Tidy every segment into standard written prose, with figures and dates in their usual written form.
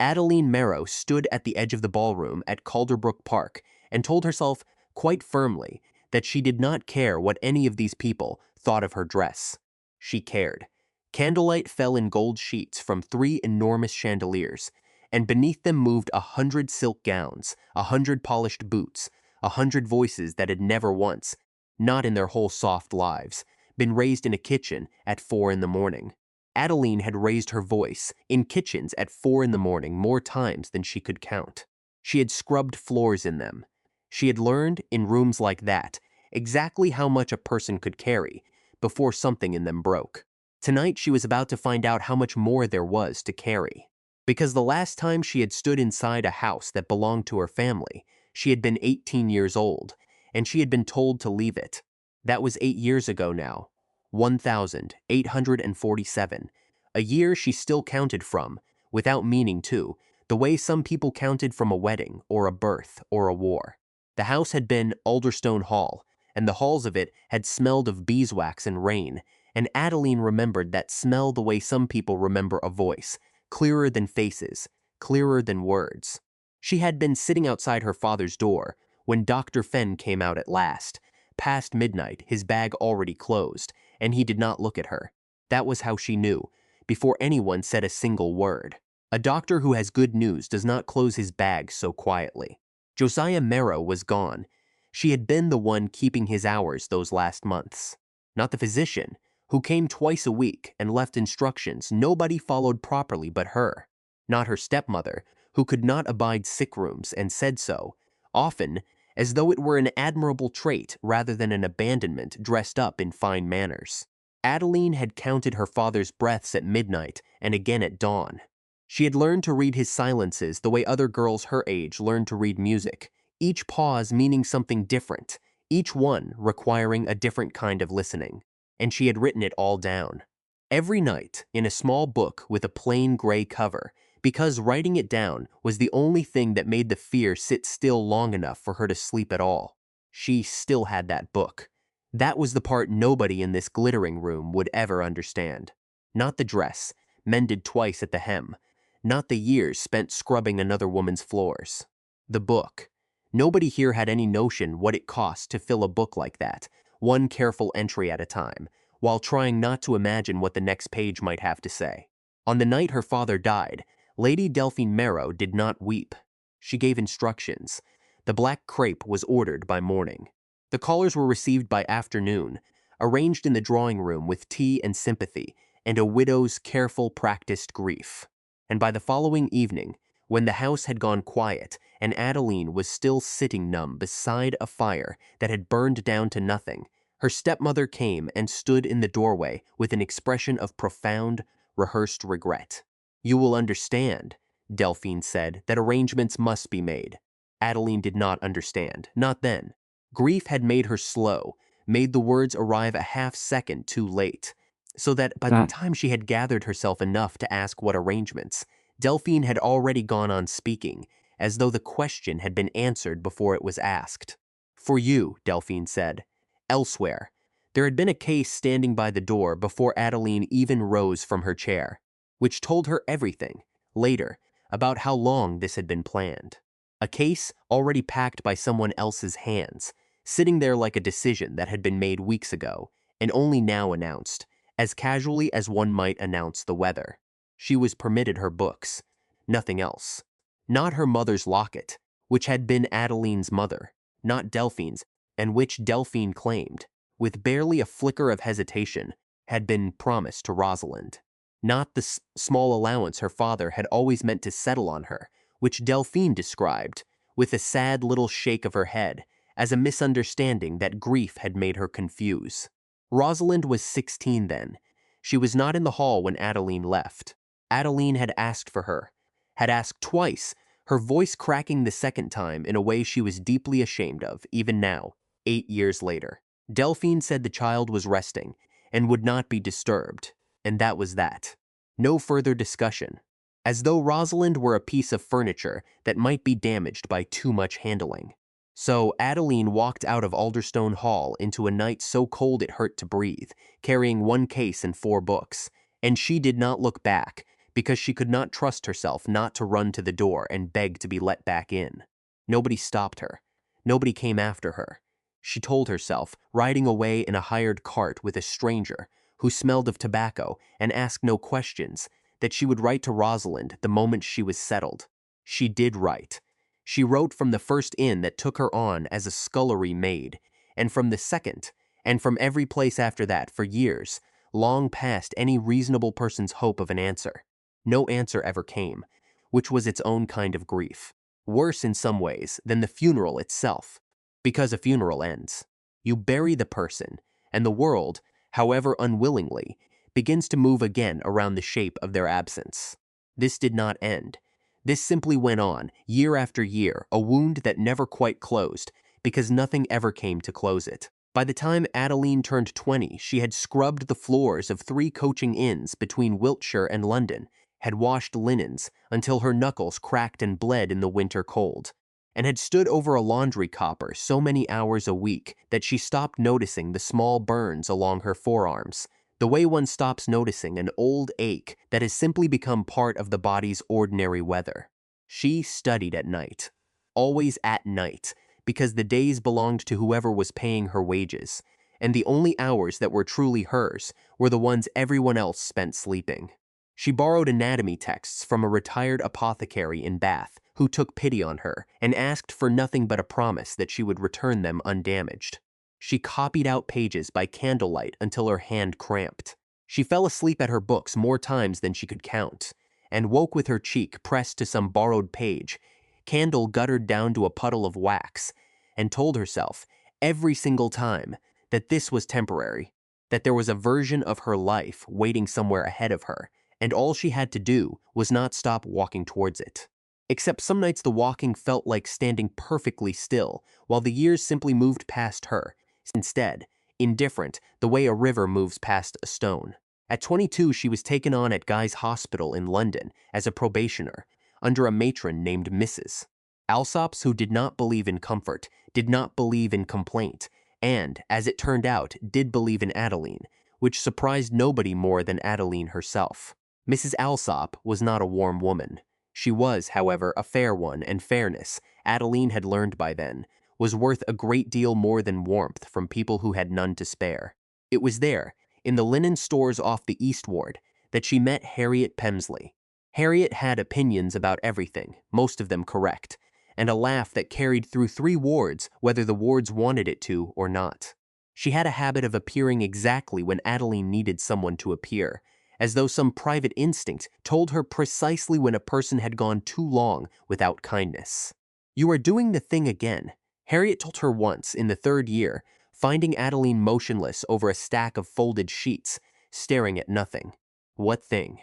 Adeline Merrow stood at the edge of the ballroom at Calderbrook Park and told herself quite firmly that she did not care what any of these people thought of her dress. She cared. Candlelight fell in gold sheets from 3 enormous chandeliers, and beneath them moved 100 silk gowns, 100 polished boots, 100 voices that had never once, not in their whole soft lives, been raised in a kitchen at 4 in the morning. Adeline had raised her voice in kitchens at 4 in the morning more times than she could count. She had scrubbed floors in them. She had learned, in rooms like that, exactly how much a person could carry before something in them broke. Tonight she was about to find out how much more there was to carry. Because the last time she had stood inside a house that belonged to her family, she had been 18 years old, and she had been told to leave it. That was 8 years ago now. 1,847. A year she still counted from, without meaning to, the way some people counted from a wedding or a birth or a war. The house had been Alderstone Hall, and the halls of it had smelled of beeswax and rain, and Adeline remembered that smell the way some people remember a voice, clearer than faces, clearer than words. She had been sitting outside her father's door when Dr. Fenn came out at last, past midnight, his bag already closed, and he did not look at her. That was how she knew, before anyone said a single word. A doctor who has good news does not close his bag so quietly. Josiah Merrow was gone. She had been the one keeping his hours those last months. Not the physician, who came twice a week and left instructions nobody followed properly but her. Not her stepmother, who could not abide sick rooms and said so, often as though it were an admirable trait rather than an abandonment dressed up in fine manners. Adeline had counted her father's breaths at midnight and again at dawn. She had learned to read his silences the way other girls her age learned to read music, each pause meaning something different, each one requiring a different kind of listening, and she had written it all down. Every night, in a small book with a plain gray cover, because writing it down was the only thing that made the fear sit still long enough for her to sleep at all. She still had that book. That was the part nobody in this glittering room would ever understand. Not the dress, mended twice at the hem. Not the years spent scrubbing another woman's floors. The book. Nobody here had any notion what it cost to fill a book like that, one careful entry at a time, while trying not to imagine what the next page might have to say. On the night her father died, Lady Delphine Merrow did not weep. She gave instructions. The black crepe was ordered by morning. The callers were received by afternoon, arranged in the drawing room with tea and sympathy, and a widow's careful, practiced grief. And by the following evening, when the house had gone quiet and Adeline was still sitting numb beside a fire that had burned down to nothing, her stepmother came and stood in the doorway with an expression of profound, rehearsed regret. "You will understand," Delphine said, "that arrangements must be made." Adeline did not understand, not then. Grief had made her slow, made the words arrive a half-second too late, so that by the time she had gathered herself enough to ask what arrangements, Delphine had already gone on speaking, as though the question had been answered before it was asked. "For you," Delphine said. Elsewhere, there had been a case standing by the door before Adeline even rose from her chair, which told her everything, later, about how long this had been planned. A case already packed by someone else's hands, sitting there like a decision that had been made weeks ago, and only now announced, as casually as one might announce the weather. She was permitted her books, nothing else. Not her mother's locket, which had been Adeline's mother, not Delphine's, and which Delphine claimed, with barely a flicker of hesitation, had been promised to Rosalind. Not the small allowance her father had always meant to settle on her, which Delphine described, with a sad little shake of her head, as a misunderstanding that grief had made her confuse. Rosalind was 16 then. She was not in the hall when Adeline left. Adeline had asked for her, had asked twice, her voice cracking the second time in a way she was deeply ashamed of, even now, 8 years later. Delphine said the child was resting and would not be disturbed, and that was that. No further discussion. As though Rosalind were a piece of furniture that might be damaged by too much handling. So Adeline walked out of Alderstone Hall into a night so cold it hurt to breathe, carrying 1 case and 4 books, and she did not look back, because she could not trust herself not to run to the door and beg to be let back in. Nobody stopped her. Nobody came after her. She told herself, riding away in a hired cart with a stranger who smelled of tobacco and asked no questions, that she would write to Rosalind the moment she was settled. She did write. She wrote from the first inn that took her on as a scullery maid, and from the second, and from every place after that for years, long past any reasonable person's hope of an answer. No answer ever came, which was its own kind of grief, worse in some ways than the funeral itself, because a funeral ends. You bury the person, and the world, however unwillingly, begins to move again around the shape of their absence. This did not end. This simply went on, year after year, a wound that never quite closed, because nothing ever came to close it. By the time Adeline turned 20, she had scrubbed the floors of 3 coaching inns between Wiltshire and London, had washed linens until her knuckles cracked and bled in the winter cold, and had stood over a laundry copper so many hours a week that she stopped noticing the small burns along her forearms, the way one stops noticing an old ache that has simply become part of the body's ordinary weather. She studied at night, always at night, because the days belonged to whoever was paying her wages, and the only hours that were truly hers were the ones everyone else spent sleeping. She borrowed anatomy texts from a retired apothecary in Bath who took pity on her and asked for nothing but a promise that she would return them undamaged. She copied out pages by candlelight until her hand cramped. She fell asleep at her books more times than she could count, and woke with her cheek pressed to some borrowed page, candle guttered down to a puddle of wax, and told herself, every single time, that this was temporary, that there was a version of her life waiting somewhere ahead of her, and all she had to do was not stop walking towards it. Except some nights the walking felt like standing perfectly still, while the years simply moved past her, instead, indifferent, the way a river moves past a stone. At 22, she was taken on at Guy's Hospital in London as a probationer, under a matron named Mrs. Alsops, who did not believe in comfort, did not believe in complaint, and, as it turned out, did believe in Adeline, which surprised nobody more than Adeline herself. Mrs. Alsop was not a warm woman. She was, however, a fair one, and fairness, Adeline had learned by then, was worth a great deal more than warmth from people who had none to spare. It was there, in the linen stores off the East Ward, that she met Harriet Pemsley. Harriet had opinions about everything, most of them correct, and a laugh that carried through 3 wards whether the wards wanted it to or not. She had a habit of appearing exactly when Adeline needed someone to appear, as though some private instinct told her precisely when a person had gone too long without kindness. "You are doing the thing again," Harriet told her once in the 3rd year, finding Adeline motionless over a stack of folded sheets, staring at nothing. "What thing?"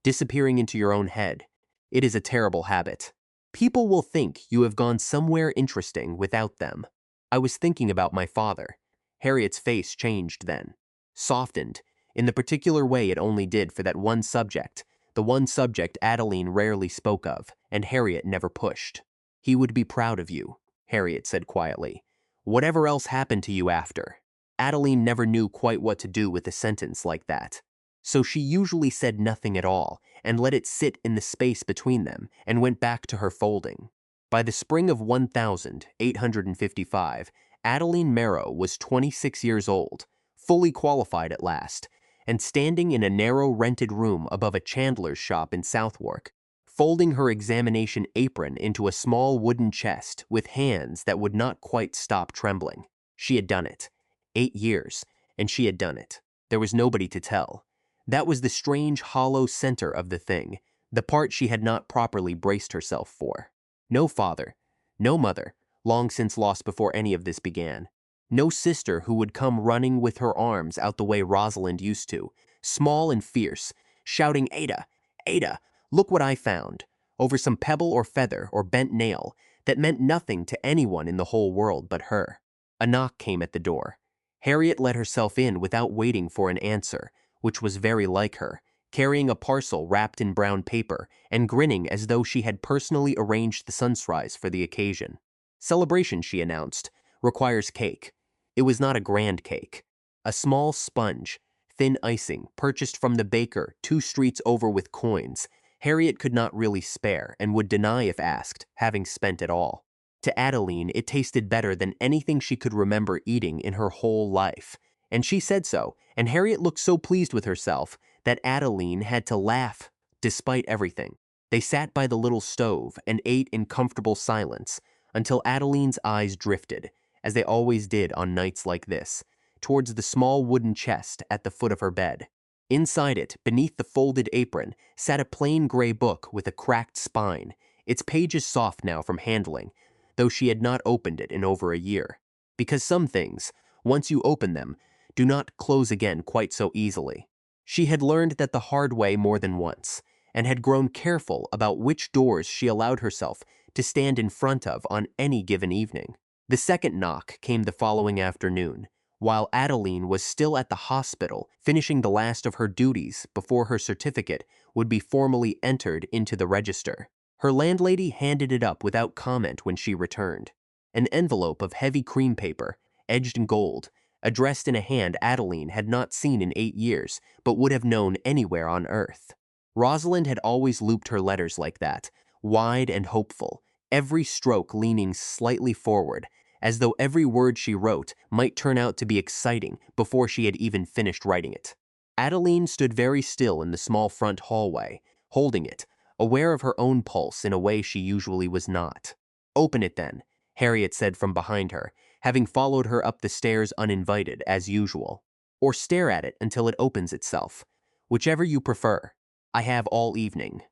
"Disappearing into your own head. It is a terrible habit. People will think you have gone somewhere interesting without them. I was thinking about my father." Harriet's face changed then, softened, in the particular way it only did for that one subject, the one subject Adeline rarely spoke of, and Harriet never pushed. "He would be proud of you," Harriet said quietly. "Whatever else happened to you after." Adeline never knew quite what to do with a sentence like that, so she usually said nothing at all, and let it sit in the space between them, and went back to her folding. By the spring of 1855, Adeline Marrow was 26 years old, fully qualified at last, and standing in a narrow rented room above a chandler's shop in Southwark, folding her examination apron into a small wooden chest with hands that would not quite stop trembling. She had done it. 8 years, and she had done it. There was nobody to tell. That was the strange hollow center of the thing, the part she had not properly braced herself for. No father, no mother, long since lost before any of this began. No sister who would come running with her arms out the way Rosalind used to, small and fierce, shouting, "Ada, Ada, look what I found," over some pebble or feather or bent nail that meant nothing to anyone in the whole world but her. A knock came at the door. Harriet let herself in without waiting for an answer, which was very like her, carrying a parcel wrapped in brown paper and grinning as though she had personally arranged the sunrise for the occasion. "Celebration," she announced, "requires cake." It was not a grand cake. A small sponge, thin icing, purchased from the baker 2 streets over with coins, Harriet could not really spare and would deny if asked, having spent it all. To Adeline, it tasted better than anything she could remember eating in her whole life. And she said so, and Harriet looked so pleased with herself that Adeline had to laugh despite everything. They sat by the little stove and ate in comfortable silence until Adeline's eyes drifted, as they always did on nights like this, towards the small wooden chest at the foot of her bed. Inside it, beneath the folded apron, sat a plain gray book with a cracked spine, its pages soft now from handling, though she had not opened it in over a year. Because some things, once you open them, do not close again quite so easily. She had learned that the hard way more than once, and had grown careful about which doors she allowed herself to stand in front of on any given evening. The second knock came the following afternoon, while Adeline was still at the hospital finishing the last of her duties before her certificate would be formally entered into the register. Her landlady handed it up without comment when she returned. An envelope of heavy cream paper, edged in gold, addressed in a hand Adeline had not seen in 8 years, but would have known anywhere on earth. Rosalind had always looped her letters like that, wide and hopeful, every stroke leaning slightly forward, as though every word she wrote might turn out to be exciting before she had even finished writing it. Adeline stood very still in the small front hallway, holding it, aware of her own pulse in a way she usually was not. "Open it then," Harriet said from behind her, having followed her up the stairs uninvited, as usual. "Or stare at it until it opens itself. Whichever you prefer. I have all evening."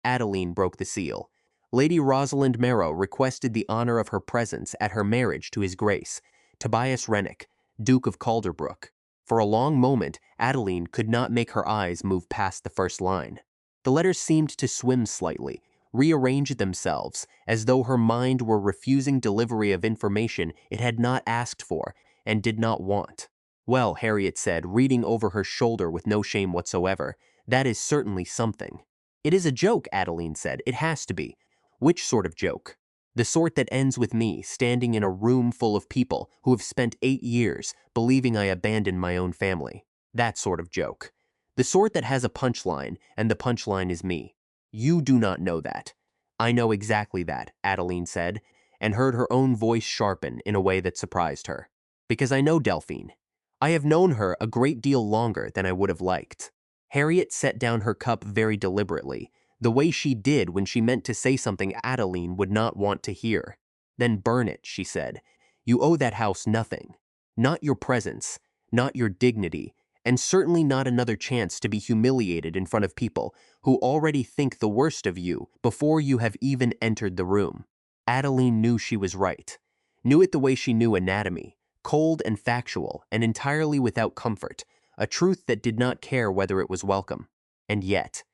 Adeline broke the seal. Lady Rosalind Marrow requested the honor of her presence at her marriage to His Grace, Tobias Rennick, Duke of Calderbrook. For a long moment, Adeline could not make her eyes move past the first line. The letters seemed to swim slightly, rearrange themselves, as though her mind were refusing delivery of information it had not asked for and did not want. "Well," Harriet said, reading over her shoulder with no shame whatsoever, "that is certainly something." "It is a joke," Adeline said. "It has to be." "Which sort of joke?" "The sort that ends with me standing in a room full of people who have spent 8 years believing I abandoned my own family. That sort of joke. The sort that has a punchline, and the punchline is me. You do not know that." "I know exactly that," Adeline said, and heard her own voice sharpen in a way that surprised her. "Because I know Delphine. I have known her a great deal longer than I would have liked." Harriet set down her cup very deliberately, the way she did when she meant to say something Adeline would not want to hear. "Then burn it," she said. "You owe that house nothing. Not your presence, not your dignity, and certainly not another chance to be humiliated in front of people who already think the worst of you before you have even entered the room." Adeline knew she was right. Knew it the way she knew anatomy, cold and factual and entirely without comfort, a truth that did not care whether it was welcome. And yet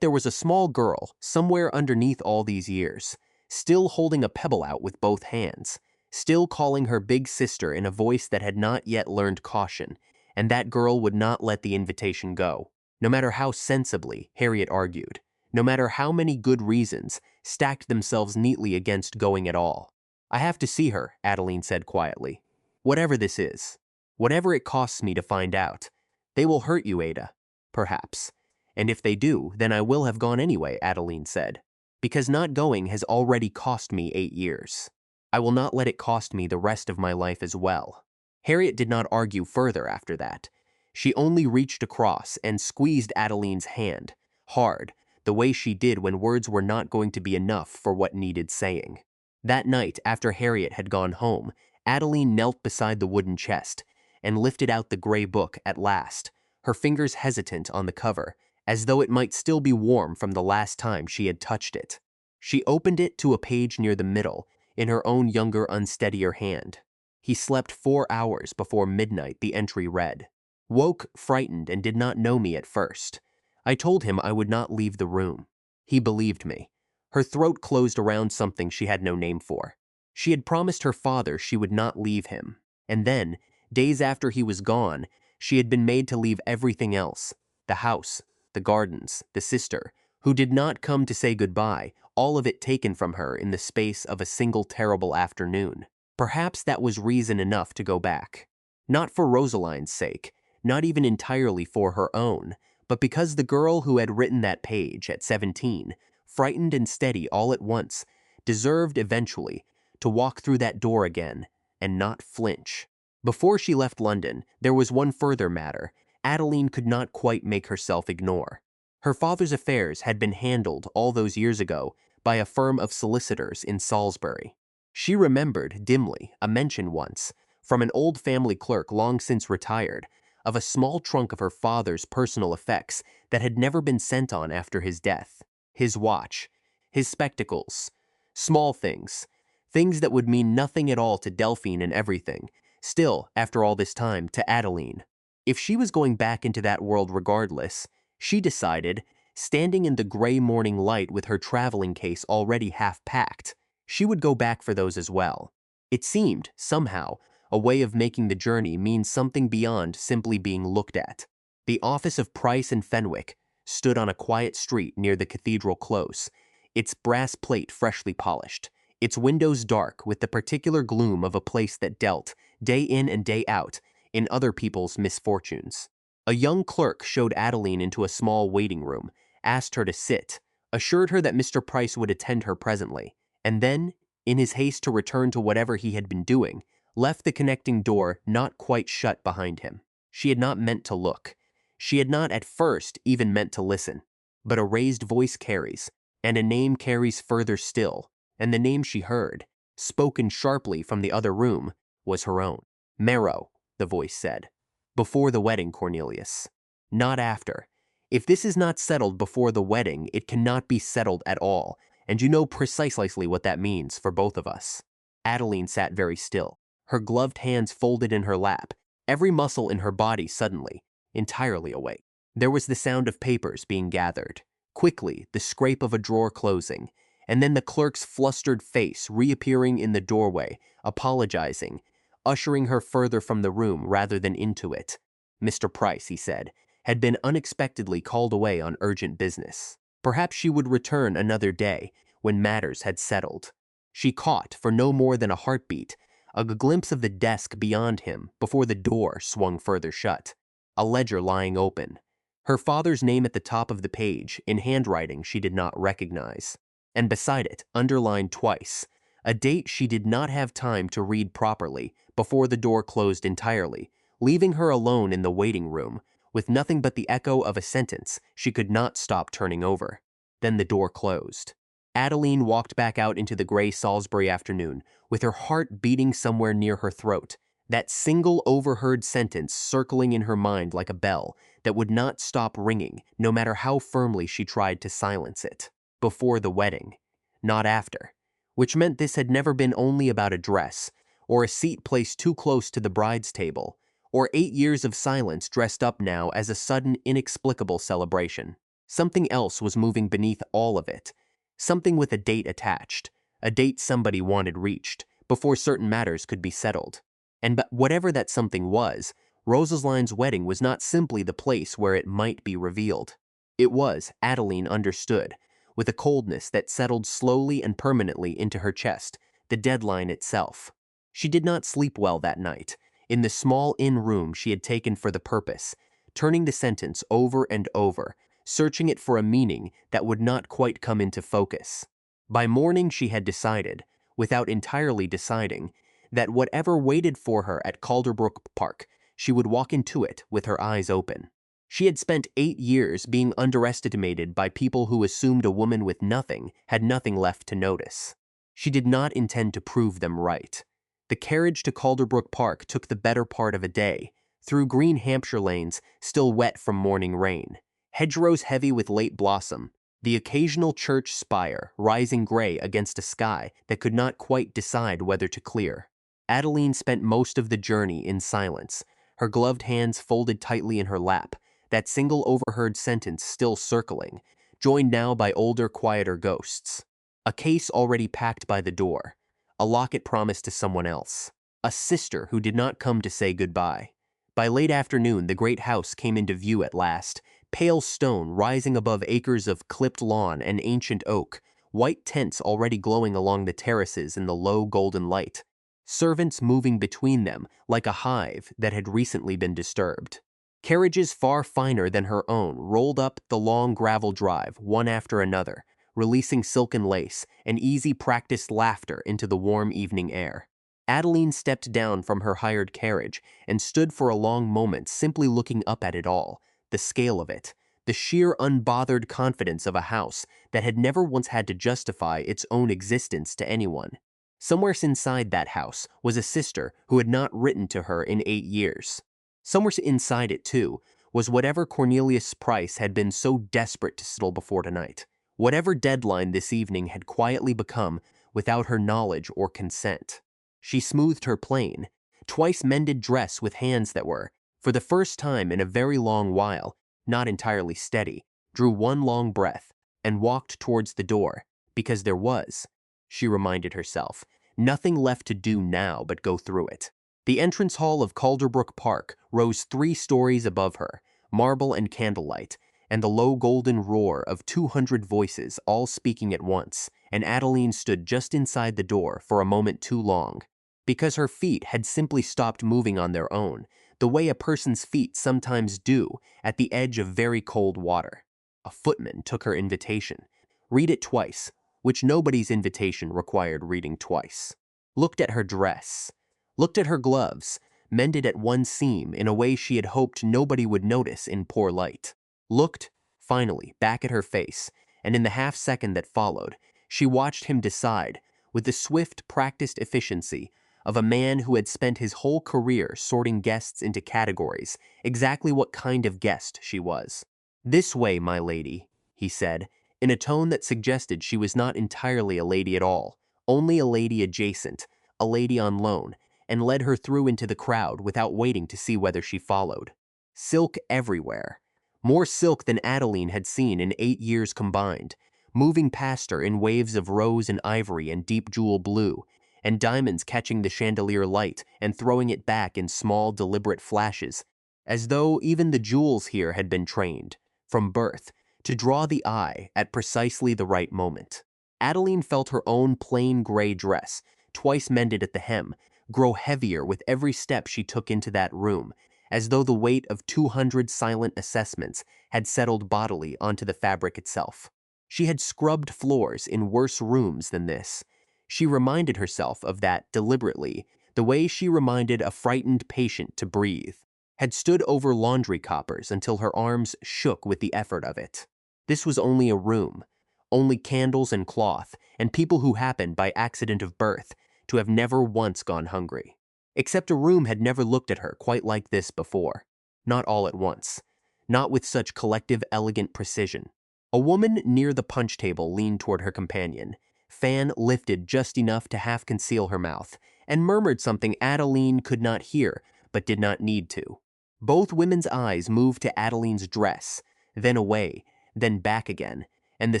there was a small girl somewhere underneath all these years, still holding a pebble out with both hands, still calling her big sister in a voice that had not yet learned caution, and that girl would not let the invitation go. No matter how sensibly, Harriet argued, no matter how many good reasons stacked themselves neatly against going at all. "I have to see her," Adeline said quietly. "Whatever this is. Whatever it costs me to find out. They will hurt you, Ada. Perhaps. And if they do, then I will have gone anyway," Adeline said. "Because not going has already cost me 8 years. I will not let it cost me the rest of my life as well." Harriet did not argue further after that. She only reached across and squeezed Adeline's hand, hard, the way she did when words were not going to be enough for what needed saying. That night, after Harriet had gone home, Adeline knelt beside the wooden chest and lifted out the gray book at last, her fingers hesitant on the cover, as though it might still be warm from the last time she had touched it. She opened it to a page near the middle, in her own younger, unsteadier hand. "He slept 4 hours before midnight," the entry read. "Woke frightened and did not know me at first. I told him I would not leave the room. He believed me." Her throat closed around something she had no name for. She had promised her father she would not leave him, and then, days after he was gone, she had been made to leave everything else, the house, the gardens, the sister, who did not come to say goodbye, all of it taken from her in the space of a single terrible afternoon. Perhaps that was reason enough to go back. Not for Rosaline's sake, not even entirely for her own, but because the girl who had written that page at 17, frightened and steady all at once, deserved eventually to walk through that door again and not flinch. Before she left London, there was one further matter Adeline could not quite make herself ignore. Her father's affairs had been handled all those years ago by a firm of solicitors in Salisbury. She remembered dimly a mention once, from an old family clerk long since retired, of a small trunk of her father's personal effects that had never been sent on after his death. His watch, his spectacles, small things, things that would mean nothing at all to Delphine and everything, still, after all this time, to Adeline. If she was going back into that world regardless, she decided, standing in the gray morning light with her traveling case already half packed, she would go back for those as well. It seemed, somehow, a way of making the journey mean something beyond simply being looked at. The office of Price and Fenwick stood on a quiet street near the cathedral close, its brass plate freshly polished, its windows dark with the particular gloom of a place that dealt, day in and day out, in other people's misfortunes. A young clerk showed Adeline into a small waiting room, asked her to sit, assured her that Mr. Price would attend her presently, and then, in his haste to return to whatever he had been doing, left the connecting door not quite shut behind him. She had not meant to look. She had not at first even meant to listen. But a raised voice carries, and a name carries further still, and the name she heard, spoken sharply from the other room, was her own. "Marrow," the voice said. "Before the wedding, Cornelius. Not after. If this is not settled before the wedding, it cannot be settled at all, and you know precisely what that means for both of us." Adeline sat very still, her gloved hands folded in her lap, every muscle in her body suddenly, entirely awake. There was the sound of papers being gathered, quickly the scrape of a drawer closing, and then the clerk's flustered face reappearing in the doorway, apologizing, ushering her further from the room rather than into it. Mr. Price, he said, had been unexpectedly called away on urgent business. Perhaps she would return another day, when matters had settled. She caught, for no more than a heartbeat, a glimpse of the desk beyond him before the door swung further shut. A ledger lying open. Her father's name at the top of the page, in handwriting she did not recognize. And beside it, underlined twice, a date she did not have time to read properly before the door closed entirely, leaving her alone in the waiting room, with nothing but the echo of a sentence she could not stop turning over. Then the door closed. Adeline walked back out into the gray Salisbury afternoon, with her heart beating somewhere near her throat, that single overheard sentence circling in her mind like a bell that would not stop ringing, no matter how firmly she tried to silence it. Before the wedding, not after, which meant this had never been only about a dress, or a seat placed too close to the bride's table, or 8 years of silence dressed up now as a sudden, inexplicable celebration. Something else was moving beneath all of it, something with a date attached, a date somebody wanted reached, before certain matters could be settled. And but whatever that something was, Rosaline's wedding was not simply the place where it might be revealed. It was, Adeline understood, with a coldness that settled slowly and permanently into her chest, the deadline itself. She did not sleep well that night, in the small inn room she had taken for the purpose, turning the sentence over and over, searching it for a meaning that would not quite come into focus. By morning she had decided, without entirely deciding, that whatever waited for her at Calderbrook Park, she would walk into it with her eyes open. She had spent 8 years being underestimated by people who assumed a woman with nothing had nothing left to notice. She did not intend to prove them right. The carriage to Calderbrook Park took the better part of a day, through green Hampshire lanes still wet from morning rain, hedgerows heavy with late blossom, the occasional church spire rising gray against a sky that could not quite decide whether to clear. Adeline spent most of the journey in silence, her gloved hands folded tightly in her lap, that single overheard sentence still circling, joined now by older, quieter ghosts. A case already packed by the door, a locket promised to someone else, a sister who did not come to say goodbye. By late afternoon, the great house came into view at last, pale stone rising above acres of clipped lawn and ancient oak, white tents already glowing along the terraces in the low golden light, servants moving between them like a hive that had recently been disturbed. Carriages far finer than her own rolled up the long gravel drive, one after another, releasing silken lace and easy practiced laughter into the warm evening air. Adeline stepped down from her hired carriage and stood for a long moment simply looking up at it all, the scale of it, the sheer unbothered confidence of a house that had never once had to justify its own existence to anyone. Somewhere inside that house was a sister who had not written to her in 8 years. Somewhere inside it, too, was whatever Cornelius Price had been so desperate to settle before tonight. Whatever deadline this evening had quietly become without her knowledge or consent. She smoothed her plain, twice mended dress with hands that were, for the first time in a very long while, not entirely steady, drew one long breath, and walked towards the door, because there was, she reminded herself, nothing left to do now but go through it. The entrance hall of Calderbrook Park rose 3 stories above her, marble and candlelight, and the low golden roar of 200 voices all speaking at once, and Adeline stood just inside the door for a moment too long, because her feet had simply stopped moving on their own, the way a person's feet sometimes do at the edge of very cold water. A footman took her invitation. Read it twice, which nobody's invitation required reading twice. Looked at her dress. Looked at her gloves, mended at one seam in a way she had hoped nobody would notice in poor light. Looked, finally, back at her face, and in the half-second that followed, she watched him decide, with the swift, practiced efficiency of a man who had spent his whole career sorting guests into categories, exactly what kind of guest she was. "This way, my lady," he said, in a tone that suggested she was not entirely a lady at all, only a lady adjacent, a lady on loan, and led her through into the crowd without waiting to see whether she followed. Silk everywhere. More silk than Adeline had seen in 8 years combined, moving past her in waves of rose and ivory and deep jewel blue, and diamonds catching the chandelier light and throwing it back in small, deliberate flashes, as though even the jewels here had been trained, from birth, to draw the eye at precisely the right moment. Adeline felt her own plain gray dress, twice mended at the hem, grow heavier with every step she took into that room, as though the weight of 200 silent assessments had settled bodily onto the fabric itself. She had scrubbed floors in worse rooms than this. She reminded herself of that deliberately, the way she reminded a frightened patient to breathe. Had stood over laundry coppers until her arms shook with the effort of it. This was only a room, only candles and cloth, and people who happened by accident of birth to have never once gone hungry. Except a room had never looked at her quite like this before. Not all at once. Not with such collective elegant precision. A woman near the punch table leaned toward her companion, fan lifted just enough to half conceal her mouth, and murmured something Adeline could not hear but did not need to. Both women's eyes moved to Adeline's dress, then away, then back again, and the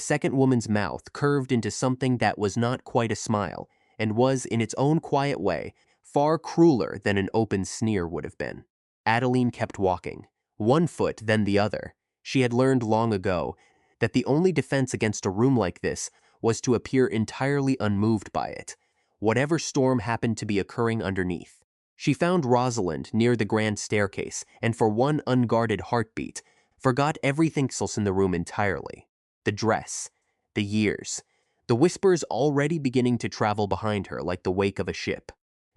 second woman's mouth curved into something that was not quite a smile, and was, in its own quiet way, far crueler than an open sneer would have been. Adeline kept walking, one foot then the other. She had learned long ago that the only defense against a room like this was to appear entirely unmoved by it, whatever storm happened to be occurring underneath. She found Rosalind near the grand staircase, and for one unguarded heartbeat, forgot everything else in the room entirely. The dress, the years, the whispers already beginning to travel behind her like the wake of a ship.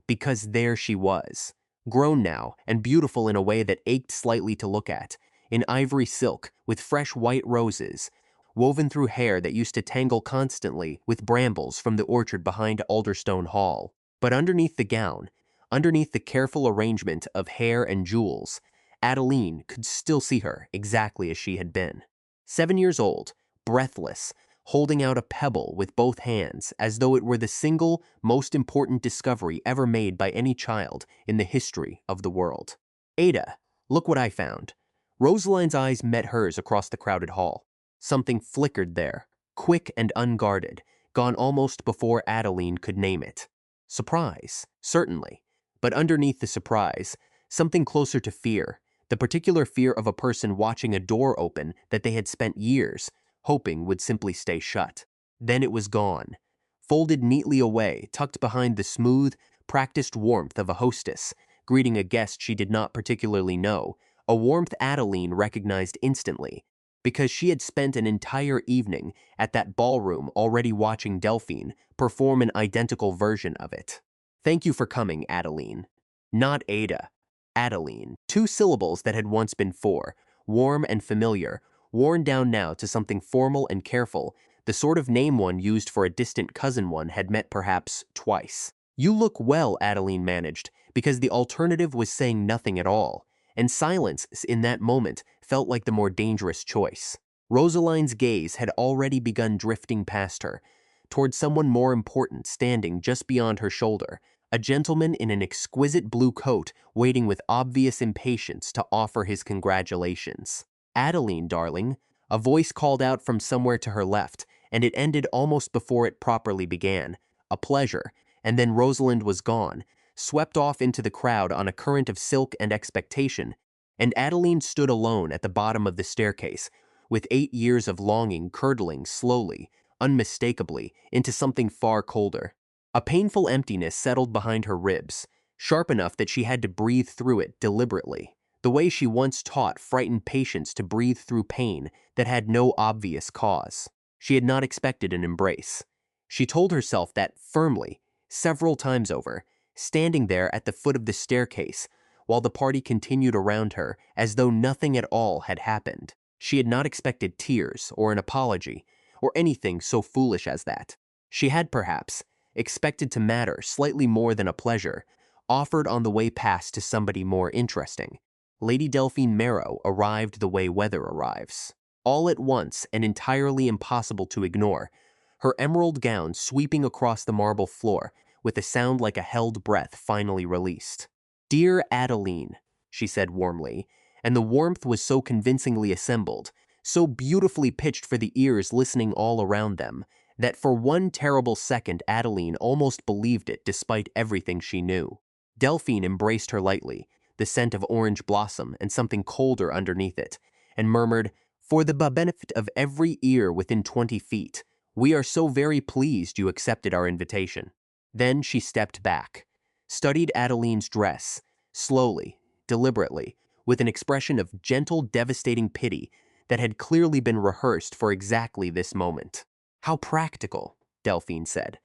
Because there she was, grown now and beautiful in a way that ached slightly to look at, in ivory silk with fresh white roses, woven through hair that used to tangle constantly with brambles from the orchard behind Alderstone Hall. But underneath the gown, underneath the careful arrangement of hair and jewels, Adeline could still see her exactly as she had been. 7 years old, breathless, holding out a pebble with both hands as though it were the single most important discovery ever made by any child in the history of the world. "Ada, look what I found." Rosaline's eyes met hers across the crowded hall. Something flickered there, quick and unguarded, gone almost before Adeline could name it. Surprise, certainly, but underneath the surprise, something closer to fear, the particular fear of a person watching a door open that they had spent years hoping would simply stay shut. Then it was gone, folded neatly away, tucked behind the smooth, practiced warmth of a hostess, greeting a guest she did not particularly know, a warmth Adeline recognized instantly, because she had spent an entire evening at that ballroom already watching Delphine perform an identical version of it. "Thank you for coming, Adeline." Not Ada. Adeline. Two syllables that had once been four, warm and familiar, worn down now to something formal and careful, the sort of name one used for a distant cousin one had met perhaps twice. "You look well," Adeline managed, because the alternative was saying nothing at all, and silence in that moment felt like the more dangerous choice. Rosaline's gaze had already begun drifting past her, toward someone more important standing just beyond her shoulder, a gentleman in an exquisite blue coat waiting with obvious impatience to offer his congratulations. "Adeline, darling," a voice called out from somewhere to her left, and it ended almost before it properly began. "A pleasure," and then Rosalind was gone, swept off into the crowd on a current of silk and expectation, and Adeline stood alone at the bottom of the staircase, with 8 years of longing curdling slowly, unmistakably, into something far colder. A painful emptiness settled behind her ribs, sharp enough that she had to breathe through it deliberately, the way she once taught frightened patients to breathe through pain that had no obvious cause. She had not expected an embrace. She told herself that firmly, several times over, standing there at the foot of the staircase, while the party continued around her as though nothing at all had happened. She had not expected tears or an apology or anything so foolish as that. She had perhaps expected to matter slightly more than a pleasure, offered on the way past to somebody more interesting. Lady Delphine Marrow arrived the way weather arrives. All at once and entirely impossible to ignore, her emerald gown sweeping across the marble floor with a sound like a held breath finally released. "Dear Adeline," she said warmly, and the warmth was so convincingly assembled, so beautifully pitched for the ears listening all around them, that for one terrible second Adeline almost believed it despite everything she knew. Delphine embraced her lightly, the scent of orange blossom and something colder underneath it, and murmured, "For the benefit of every ear within 20 feet, we are so very pleased you accepted our invitation." Then she stepped back, studied Adeline's dress, slowly, deliberately, with an expression of gentle, devastating pity that had clearly been rehearsed for exactly this moment. "How practical," Delphine said.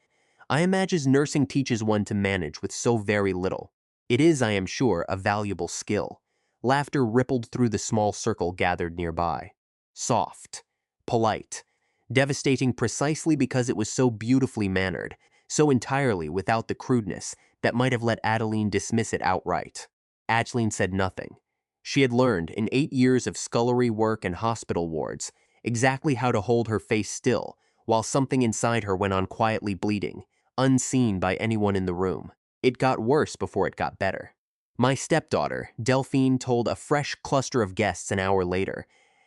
"I imagine nursing teaches one to manage with so very little. It is, I am sure, a valuable skill." Laughter rippled through the small circle gathered nearby. Soft, polite, devastating precisely because it was so beautifully mannered, so entirely without the crudeness that might have let Adeline dismiss it outright. Adeline said nothing. She had learned, in 8 years of scullery work and hospital wards, exactly how to hold her face still while something inside her went on quietly bleeding, unseen by anyone in the room. It got worse before it got better. "My stepdaughter," Delphine told a fresh cluster of guests an hour later,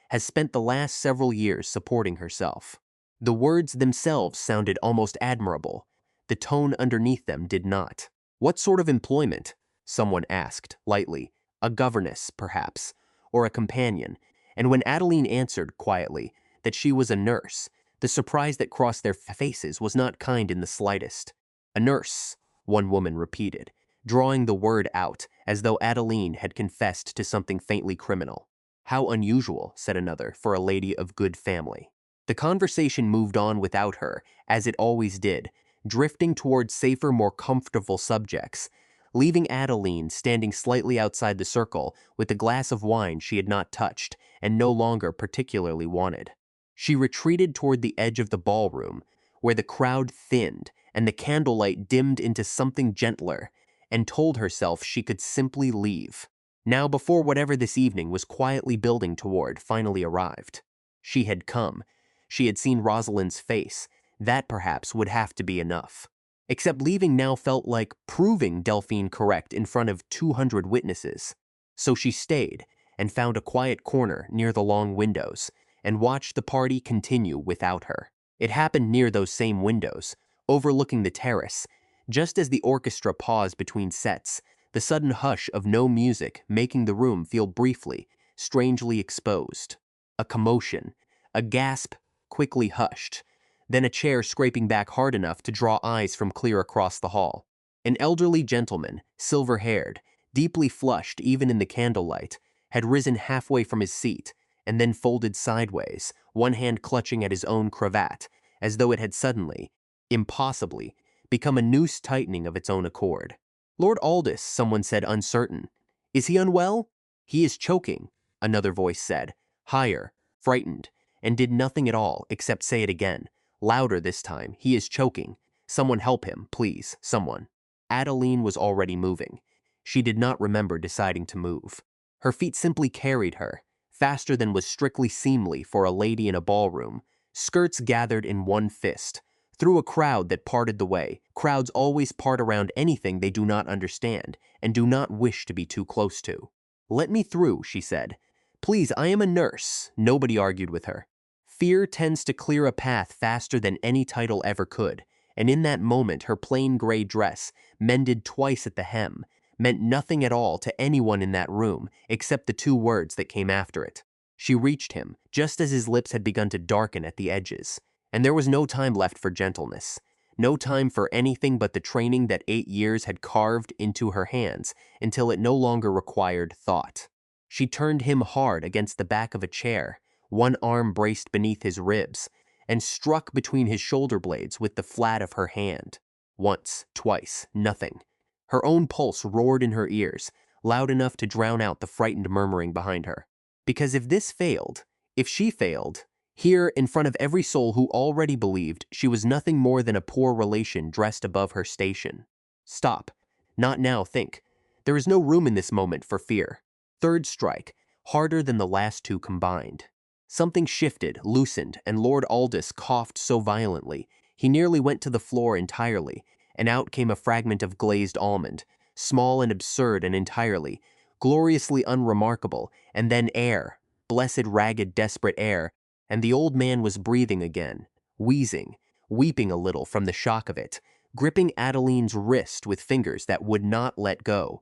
"has spent the last several years supporting herself." The words themselves sounded almost admirable. The tone underneath them did not. "What sort of employment?" someone asked, lightly. "A governess, perhaps, or a companion," and when Adeline answered, quietly, that she was a nurse, the surprise that crossed their faces was not kind in the slightest. "A nurse," one woman repeated, drawing the word out as though Adeline had confessed to something faintly criminal. "How unusual," said another, "for a lady of good family." The conversation moved on without her, as it always did, drifting toward safer, more comfortable subjects, leaving Adeline standing slightly outside the circle with the glass of wine she had not touched and no longer particularly wanted. She retreated toward the edge of the ballroom, where the crowd thinned and the candlelight dimmed into something gentler, and told herself she could simply leave. Now, before whatever this evening was quietly building toward finally arrived. She had come. She had seen Rosalind's face. That perhaps would have to be enough. Except leaving now felt like proving Delphine correct in front of 200 witnesses. So she stayed and found a quiet corner near the long windows and watched the party continue without her. It happened near those same windows, overlooking the terrace, just as the orchestra paused between sets, the sudden hush of no music making the room feel briefly, strangely exposed. A commotion, a gasp, quickly hushed, then a chair scraping back hard enough to draw eyes from clear across the hall. An elderly gentleman, silver-haired, deeply flushed even in the candlelight, had risen halfway from his seat and then folded sideways, one hand clutching at his own cravat, as though it had suddenly, impossibly, become a noose tightening of its own accord. "Lord Aldous," someone said, uncertain. "Is he unwell?" "He is choking," another voice said, higher, frightened, and did nothing at all except say it again, louder this time. "He is choking. Someone help him, please, someone." Adeline was already moving. She did not remember deciding to move. Her feet simply carried her, faster than was strictly seemly for a lady in a ballroom, skirts gathered in one fist, through a crowd that parted the way. Crowds always part around anything they do not understand and do not wish to be too close to. "Let me through," she said. "Please, I am a nurse." Nobody argued with her. Fear tends to clear a path faster than any title ever could, and in that moment her plain gray dress, mended twice at the hem, meant nothing at all to anyone in that room except the two words that came after it. She reached him, just as his lips had begun to darken at the edges, and there was no time left for gentleness, no time for anything but the training that 8 years had carved into her hands until it no longer required thought. She turned him hard against the back of a chair, one arm braced beneath his ribs, and struck between his shoulder blades with the flat of her hand. Once, twice, nothing. Her own pulse roared in her ears, loud enough to drown out the frightened murmuring behind her. Because if this failed, if she failed, here in front of every soul who already believed she was nothing more than a poor relation dressed above her station. Stop. Not now, think. There is no room in this moment for fear. Third strike, harder than the last two combined. Something shifted, loosened, and Lord Aldous coughed so violently he nearly went to the floor entirely, and out came a fragment of glazed almond, small and absurd and entirely, gloriously unremarkable, and then air, blessed ragged desperate air, and the old man was breathing again, wheezing, weeping a little from the shock of it, gripping Adeline's wrist with fingers that would not let go,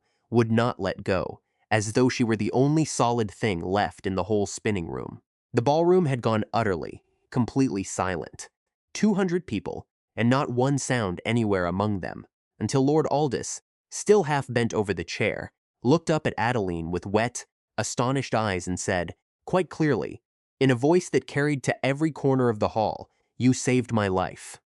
as though she were the only solid thing left in the whole spinning room. The ballroom had gone utterly, completely silent. 200 people, and not one sound anywhere among them, until Lord Aldous, still half bent over the chair, looked up at Adeline with wet, astonished eyes and said, quite clearly, in a voice that carried to every corner of the hall, "You saved my life."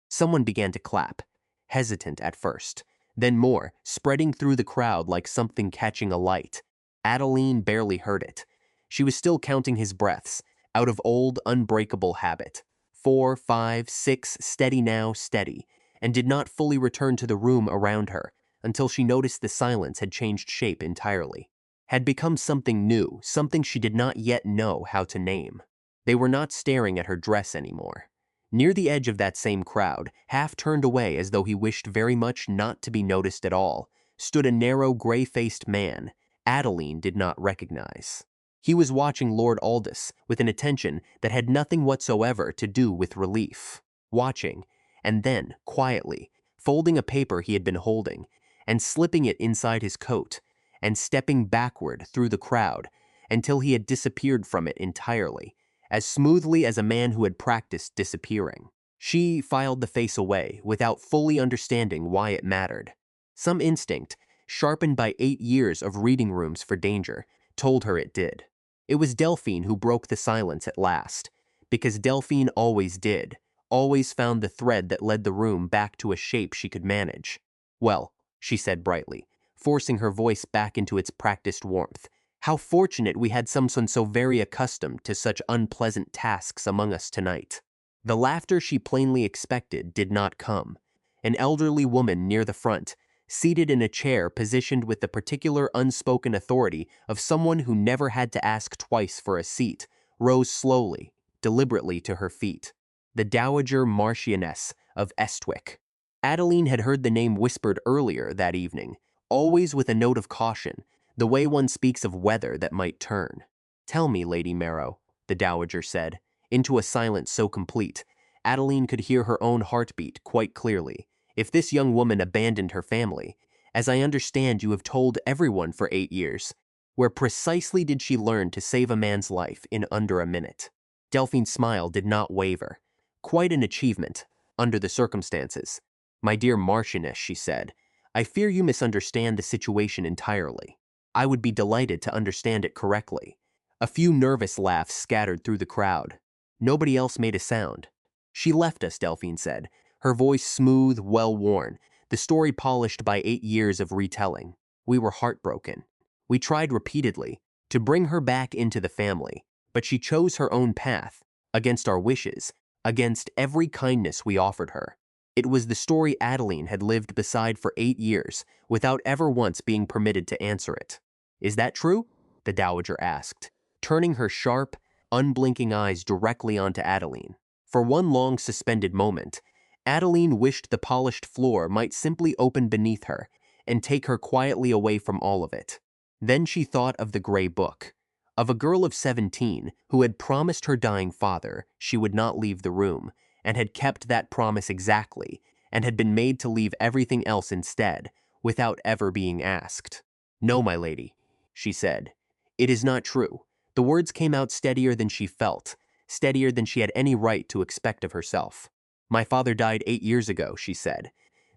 Someone began to clap, hesitant at first, then more, spreading through the crowd like something catching a light. Adeline barely heard it. She was still counting his breaths, out of old, unbreakable habit. 4, 5, 6, steady now, steady, and did not fully return to the room around her until she noticed the silence had changed shape entirely, had become something new, something she did not yet know how to name. They were not staring at her dress anymore. Near the edge of that same crowd, half turned away as though he wished very much not to be noticed at all, stood a narrow, gray-faced man Adeline did not recognize. He was watching Lord Aldous with an attention that had nothing whatsoever to do with relief. Watching, and then, quietly, folding a paper he had been holding, and slipping it inside his coat, and stepping backward through the crowd until he had disappeared from it entirely, as smoothly as a man who had practiced disappearing. She filed the face away without fully understanding why it mattered. Some instinct, sharpened by 8 years of reading rooms for danger, told her it did. It was Delphine who broke the silence at last, because Delphine always did, always found the thread that led the room back to a shape she could manage. "Well," she said brightly, forcing her voice back into its practiced warmth, "how fortunate we had someone so very accustomed to such unpleasant tasks among us tonight." The laughter she plainly expected did not come. An elderly woman near the front, seated in a chair positioned with the particular unspoken authority of someone who never had to ask twice for a seat, rose slowly, deliberately to her feet. The Dowager Marchioness of Estwick. Adeline had heard the name whispered earlier that evening, always with a note of caution, the way one speaks of weather that might turn. "Tell me, Lady Marrow," the Dowager said, into a silence so complete, Adeline could hear her own heartbeat quite clearly. "If this young woman abandoned her family, as I understand you have told everyone for 8 years, where precisely did she learn to save a man's life in under a minute?" Delphine's smile did not waver. "Quite an achievement, under the circumstances. My dear Marchioness," she said, "I fear you misunderstand the situation entirely. I would be delighted to understand it correctly. A few nervous laughs scattered through the crowd. Nobody else made a sound. She left us, Delphine said, her voice smooth, well-worn, the story polished by 8 years of retelling. We were heartbroken. We tried repeatedly to bring her back into the family, but she chose her own path, against our wishes, against every kindness we offered her. It was the story Adeline had lived beside for 8 years, without ever once being permitted to answer it. Is that true? The Dowager asked, turning her sharp, unblinking eyes directly onto Adeline. For one long suspended moment, Adeline wished the polished floor might simply open beneath her and take her quietly away from all of it. Then she thought of the gray book, of a girl of 17 who had promised her dying father she would not leave the room, and had kept that promise exactly, and had been made to leave everything else instead, without ever being asked. No, my lady, she said. It is not true. The words came out steadier than she felt, steadier than she had any right to expect of herself. My father died 8 years ago, she said.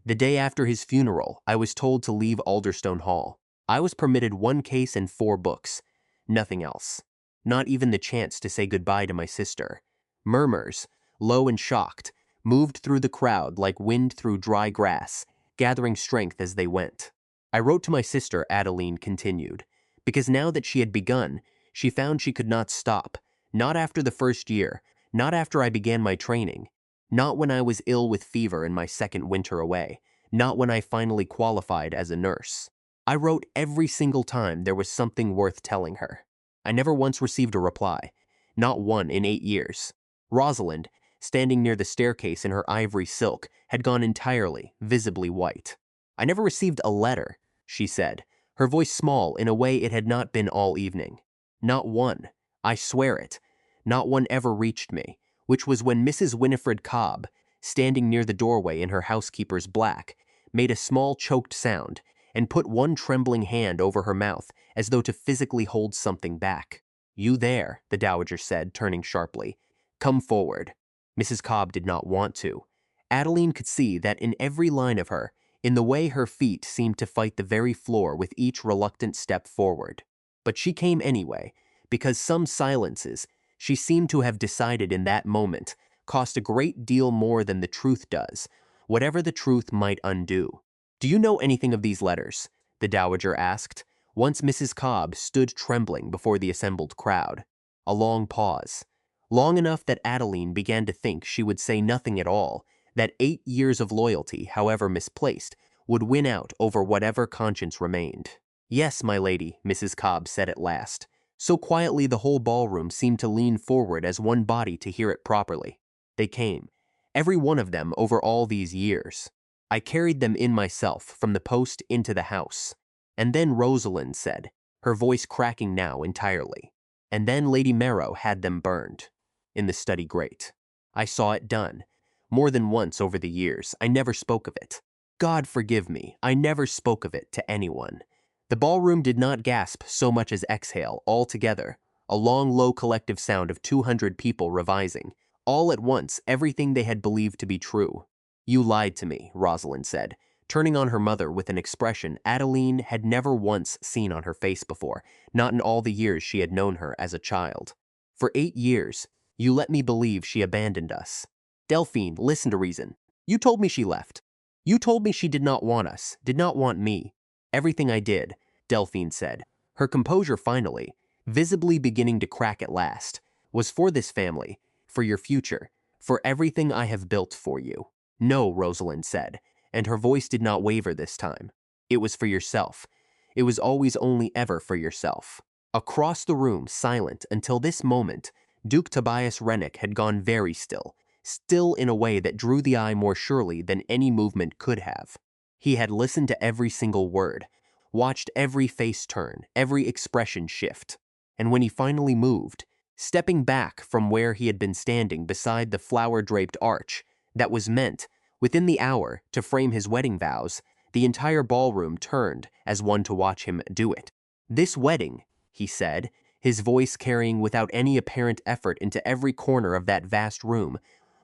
The day after his funeral, I was told to leave Alderstone Hall. I was permitted 1 case and 4 books. Nothing else. Not even the chance to say goodbye to my sister. Murmurs, low and shocked, moved through the crowd like wind through dry grass, gathering strength as they went. I wrote to my sister, Adeline continued, because now that she had begun, she found she could not stop, not after the first year, not after I began my training, not when I was ill with fever in my 2nd winter away, not when I finally qualified as a nurse. I wrote every single time there was something worth telling her. I never once received a reply, not one in 8 years. Rosalind, standing near the staircase in her ivory silk, had gone entirely, visibly white. I never received a letter, she said, her voice small in a way it had not been all evening. Not one. I swear it. Not one ever reached me, which was when Mrs. Winifred Cobb, standing near the doorway in her housekeeper's black, made a small choked sound and put one trembling hand over her mouth as though to physically hold something back. You there, the Dowager said, turning sharply. Come forward. Mrs. Cobb did not want to. Adeline could see that in every line of her, in the way her feet seemed to fight the very floor with each reluctant step forward. But she came anyway, because some silences, she seemed to have decided in that moment, cost a great deal more than the truth does, whatever the truth might undo. Do you know anything of these letters? The Dowager asked, once Mrs. Cobb stood trembling before the assembled crowd. A long pause. Long enough that Adeline began to think she would say nothing at all, that 8 years of loyalty, however misplaced, would win out over whatever conscience remained. Yes, my lady, Mrs. Cobb said at last. So quietly the whole ballroom seemed to lean forward as one body to hear it properly. They came, every one of them over all these years. I carried them in myself from the post into the house. And then Rosalind said, her voice cracking now entirely. And then Lady Marrow had them burned. In the study grate. I saw it done. More than once over the years, I never spoke of it. God forgive me, I never spoke of it to anyone. The ballroom did not gasp so much as exhale altogether, a long, low collective sound of 200 people revising, all at once everything they had believed to be true. You lied to me, Rosalind said, turning on her mother with an expression Adeline had never once seen on her face before, not in all the years she had known her as a child. For 8 years, you let me believe she abandoned us. Delphine, listen to reason. You told me she left. You told me she did not want us, did not want me. Everything I did, Delphine said, her composure finally, visibly beginning to crack at last, was for this family, for your future, for everything I have built for you. No, Rosalind said, and her voice did not waver this time. It was for yourself. It was always only ever for yourself. Across the room, silent until this moment, Duke Tobias Rennick had gone very still, still in a way that drew the eye more surely than any movement could have. He had listened to every single word, watched every face turn, every expression shift, and when he finally moved, stepping back from where he had been standing beside the flower-draped arch that was meant, within the hour, to frame his wedding vows, the entire ballroom turned as one to watch him do it. This wedding, he said, his voice carrying without any apparent effort into every corner of that vast room,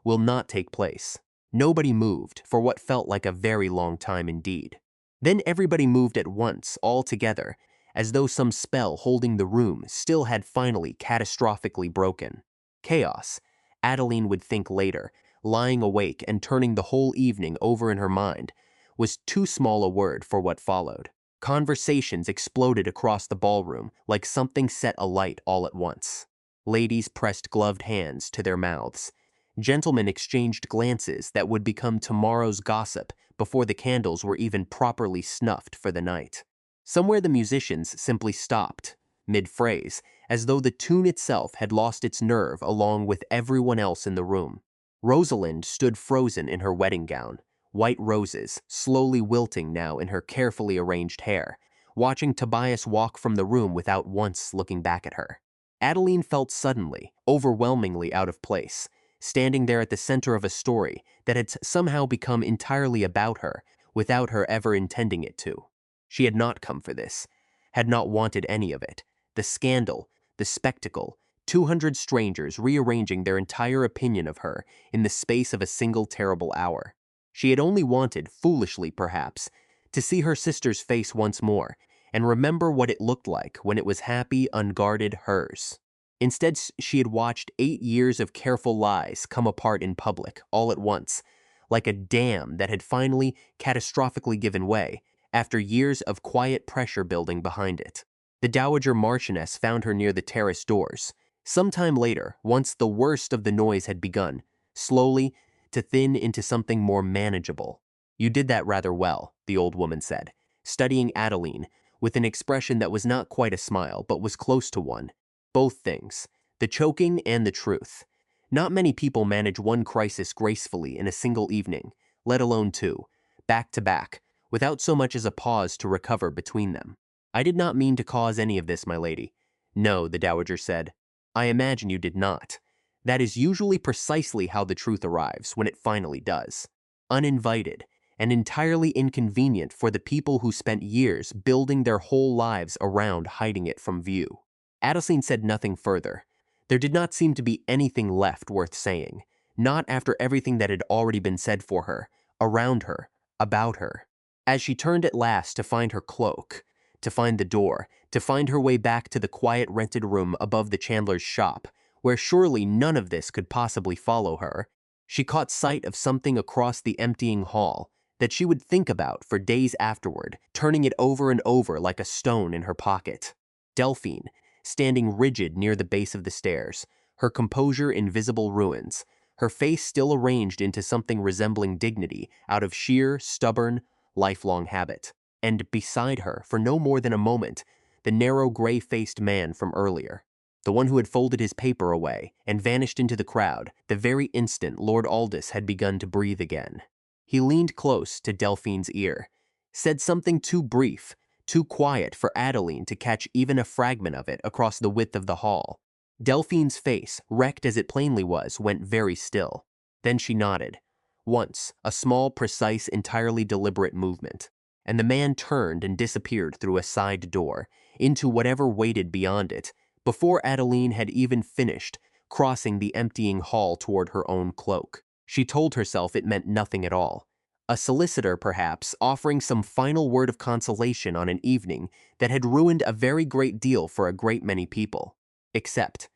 will not take place. Nobody moved for what felt like a very long time indeed. Then everybody moved at once, all together, as though some spell holding the room still had finally catastrophically broken. Chaos, Adeline would think later, lying awake and turning the whole evening over in her mind, was too small a word for what followed. Conversations exploded across the ballroom like something set alight all at once. Ladies pressed gloved hands to their mouths. Gentlemen exchanged glances that would become tomorrow's gossip before the candles were even properly snuffed for the night. Somewhere the musicians simply stopped, mid-phrase, as though the tune itself had lost its nerve along with everyone else in the room. Rosalind stood frozen in her wedding gown, white roses slowly wilting now in her carefully arranged hair, watching Tobias walk from the room without once looking back at her. Adeline felt suddenly, overwhelmingly out of place, standing there at the center of a story that had somehow become entirely about her without her ever intending it to. She had not come for this, had not wanted any of it. The scandal, the spectacle, 200 strangers rearranging their entire opinion of her in the space of a single terrible hour. She had only wanted, foolishly perhaps, to see her sister's face once more and remember what it looked like when it was happy, unguarded hers. Instead, she had watched 8 years of careful lies come apart in public, all at once, like a dam that had finally catastrophically given way after years of quiet pressure building behind it. The Dowager Marchioness found her near the terrace doors. Some time later, once the worst of the noise had begun, slowly to thin into something more manageable. "You did that rather well," the old woman said, studying Adeline with an expression that was not quite a smile but was close to one. Both things, the choking and the truth. Not many people manage one crisis gracefully in a single evening, let alone two, back to back, without so much as a pause to recover between them. "I did not mean to cause any of this, my lady." "No," the Dowager said. "I imagine you did not. That is usually precisely how the truth arrives when it finally does. Uninvited, and entirely inconvenient for the people who spent years building their whole lives around hiding it from view." Adeline said nothing further. There did not seem to be anything left worth saying, not after everything that had already been said for her, around her, about her. As she turned at last to find her cloak, to find the door, to find her way back to the quiet rented room above the chandler's shop, where surely none of this could possibly follow her, she caught sight of something across the emptying hall that she would think about for days afterward, turning it over and over like a stone in her pocket. Delphine, standing rigid near the base of the stairs, her composure in visible ruins, her face still arranged into something resembling dignity out of sheer, stubborn, lifelong habit. And beside her, for no more than a moment, the narrow gray-faced man from earlier, the one who had folded his paper away and vanished into the crowd the very instant Lord Aldous had begun to breathe again. He leaned close to Delphine's ear, said something too brief, too quiet for Adeline to catch even a fragment of it across the width of the hall. Delphine's face, wrecked as it plainly was, went very still. Then she nodded. Once, a small, precise, entirely deliberate movement, and the man turned and disappeared through a side door, into whatever waited beyond it, before Adeline had even finished crossing the emptying hall toward her own cloak. She told herself it meant nothing at all. A solicitor, perhaps, offering some final word of consolation on an evening that had ruined a very great deal for a great many people. Except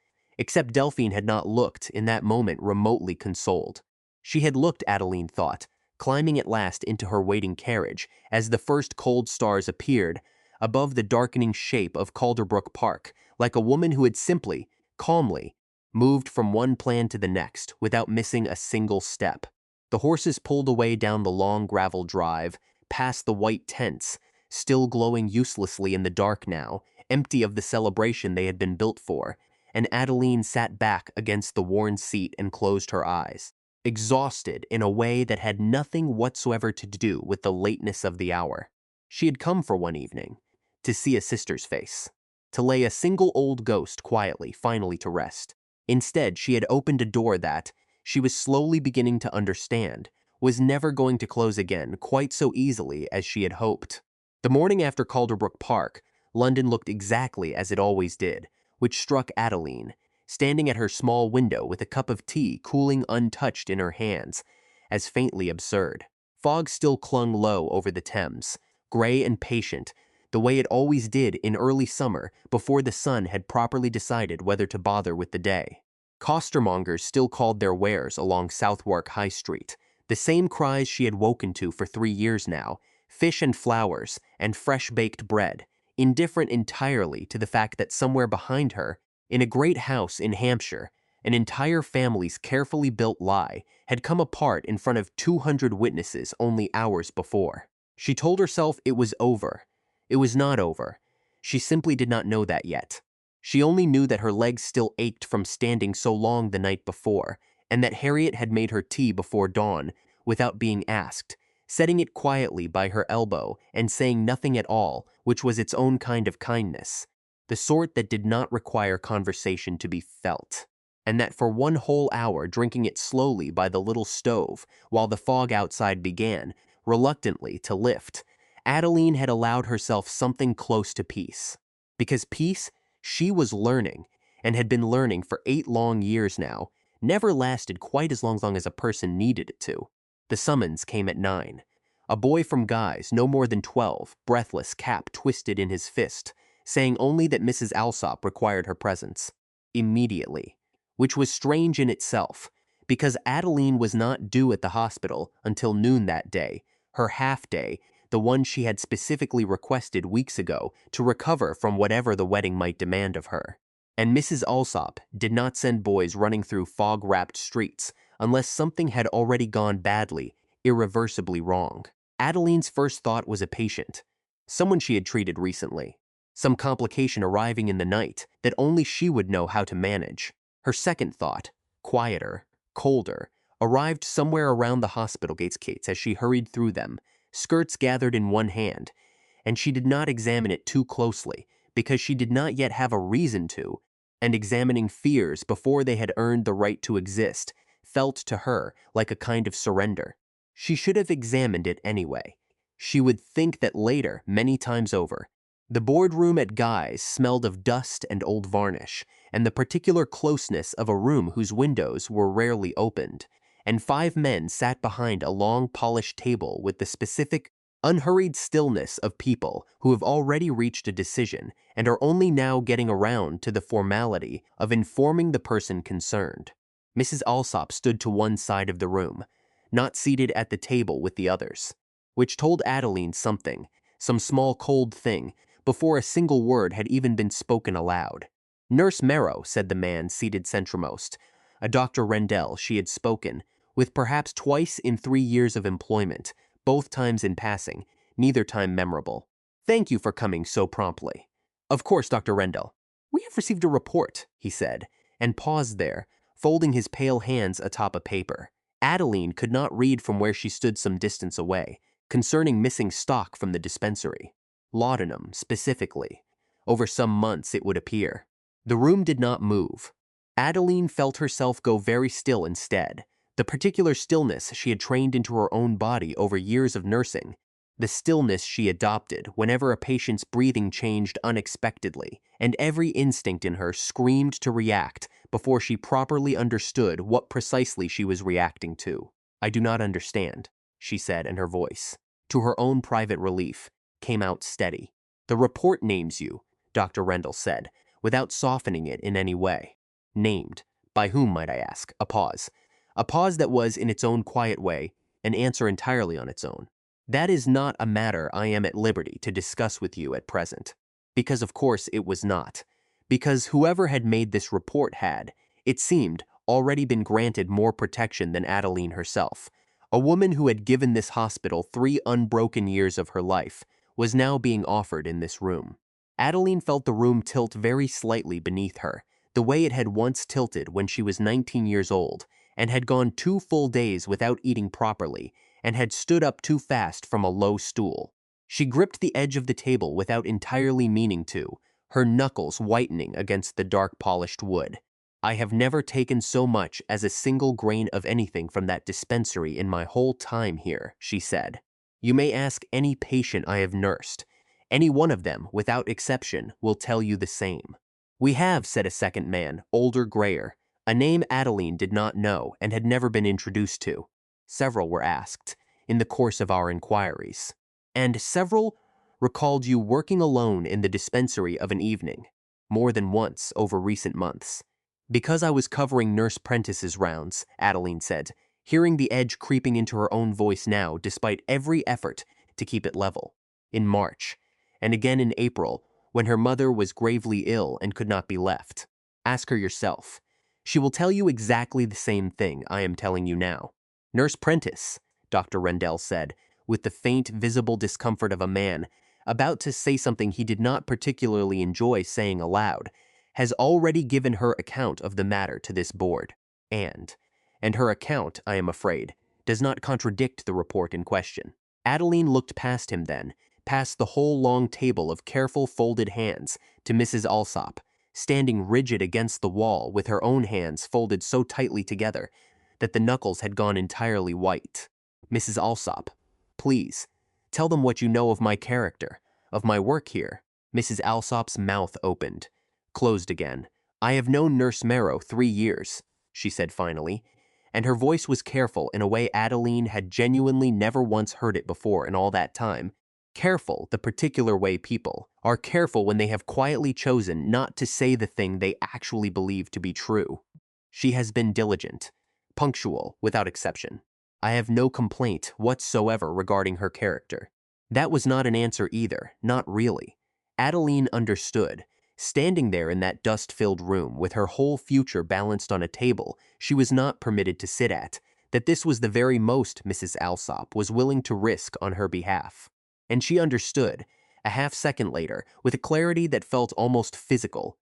Delphine had not looked, in that moment, remotely consoled. She had looked, Adeline thought, climbing at last into her waiting carriage as the first cold stars appeared above the darkening shape of Calderbrook Park, like a woman who had simply, calmly, moved from one plan to the next without missing a single step. The horses pulled away down the long gravel drive, past the white tents, still glowing uselessly in the dark now, empty of the celebration they had been built for, and Adeline sat back against the worn seat and closed her eyes, exhausted in a way that had nothing whatsoever to do with the lateness of the hour. She had come for one evening, to see a sister's face, to lay a single old ghost quietly, finally to rest. Instead, she had opened a door that, she was slowly beginning to understand, was never going to close again quite so easily as she had hoped. The morning after Calderbrook Park, London looked exactly as it always did, which struck Adeline, standing at her small window with a cup of tea cooling untouched in her hands, as faintly absurd. Fog still clung low over the Thames, gray and patient, the way it always did in early summer before the sun had properly decided whether to bother with the day. Costermongers still called their wares along Southwark High Street, the same cries she had woken to for 3 years now, fish and flowers and fresh-baked bread, indifferent entirely to the fact that somewhere behind her, in a great house in Hampshire, an entire family's carefully built lie had come apart in front of 200 witnesses only hours before. She told herself it was over. It was not over. She simply did not know that yet. She only knew that her legs still ached from standing so long the night before, and that Harriet had made her tea before dawn without being asked, setting it quietly by her elbow and saying nothing at all, which was its own kind of kindness, the sort that did not require conversation to be felt, and that for 1 whole hour drinking it slowly by the little stove while the fog outside began, reluctantly, to lift, Adeline had allowed herself something close to peace. Because peace, she was learning, and had been learning for 8 long years now, never lasted quite as long as a person needed it to. The summons came at 9. A boy from Guy's, no more than 12, breathless, cap twisted in his fist, saying only that Mrs. Alsop required her presence. Immediately. Which was strange in itself, because Adeline was not due at the hospital until noon that day, her half-day, the one she had specifically requested weeks ago to recover from whatever the wedding might demand of her. And Mrs. Alsop did not send boys running through fog-wrapped streets unless something had already gone badly, irreversibly wrong. Adeline's first thought was a patient, someone she had treated recently, some complication arriving in the night that only she would know how to manage. Her second thought, quieter, colder, arrived somewhere around the hospital gates as she hurried through them, skirts gathered in one hand, and she did not examine it too closely because she did not yet have a reason to, and examining fears before they had earned the right to exist felt to her like a kind of surrender. She should have examined it anyway. She would think that later, many times over. The boardroom at Guy's smelled of dust and old varnish, and the particular closeness of a room whose windows were rarely opened, and 5 men sat behind a long polished table with the specific, unhurried stillness of people who have already reached a decision and are only now getting around to the formality of informing the person concerned. Mrs. Alsop stood to one side of the room, not seated at the table with the others, which told Adeline something, some small cold thing, before a single word had even been spoken aloud. "Nurse Merrow," said the man seated centremost, a Dr. Rendell she had spoken, with perhaps twice in 3 years of employment, both times in passing, neither time memorable. "Thank you for coming so promptly." "Of course, Dr. Rendell. We have received a report," he said, and paused there, folding his pale hands atop a paper. Adeline could not read from where she stood some distance away, concerning missing stock from the dispensary. Laudanum, specifically. Over some months, it would appear. The room did not move. Adeline felt herself go very still instead, the particular stillness she had trained into her own body over years of nursing, the stillness she adopted whenever a patient's breathing changed unexpectedly, and every instinct in her screamed to react before she properly understood what precisely she was reacting to. "I do not understand," she said, and her voice, to her own private relief, came out steady. "The report names you," Dr. Rendell said, without softening it in any way. "Named. By whom, might I ask?" A pause. A pause that was, in its own quiet way, an answer entirely on its own. "That is not a matter I am at liberty to discuss with you at present." Because of course it was not. Because whoever had made this report had, it seemed, already been granted more protection than Adeline herself. A woman who had given this hospital 3 unbroken years of her life was now being offered in this room. Adeline felt the room tilt very slightly beneath her, the way it had once tilted when she was 19 years old, and had gone 2 full days without eating properly, and had stood up too fast from a low stool. She gripped the edge of the table without entirely meaning to, her knuckles whitening against the dark polished wood. "I have never taken so much as a single grain of anything from that dispensary in my whole time here," she said. "You may ask any patient I have nursed. Any one of them, without exception, will tell you the same." "We have," said a second man, older, grayer, a name Adeline did not know and had never been introduced to. Several were asked, in the course of our inquiries. And several recalled you working alone in the dispensary of an evening, more than once over recent months. Because I was covering Nurse Prentice's rounds, Adeline said, hearing the edge creeping into her own voice now despite every effort to keep it level. In March, and again in April, when her mother was gravely ill and could not be left. Ask her yourself. She will tell you exactly the same thing I am telling you now. Nurse Prentice, Dr. Rendell said, with the faint, visible discomfort of a man about to say something he did not particularly enjoy saying aloud, has already given her account of the matter to this board. And her account, I am afraid, does not contradict the report in question. Adeline looked past him then, past the whole long table of careful folded hands, to Mrs. Alsop, standing rigid against the wall with her own hands folded so tightly together that the knuckles had gone entirely white. Mrs. Alsop, please, tell them what you know of my character, of my work here. Mrs. Alsop's mouth opened, closed again. I have known Nurse Marrow 3 years, she said finally, and her voice was careful in a way Adeline had genuinely never once heard it before in all that time. Careful the particular way people are careful when they have quietly chosen not to say the thing they actually believe to be true. She has been diligent, punctual, without exception. I have no complaint whatsoever regarding her character. That was not an answer either, not really. Adeline understood. Standing there in that dust-filled room with her whole future balanced on a table she was not permitted to sit at, that this was the very most Mrs. Alsop was willing to risk on her behalf. And she understood, a half-second later, with a clarity that felt almost physical,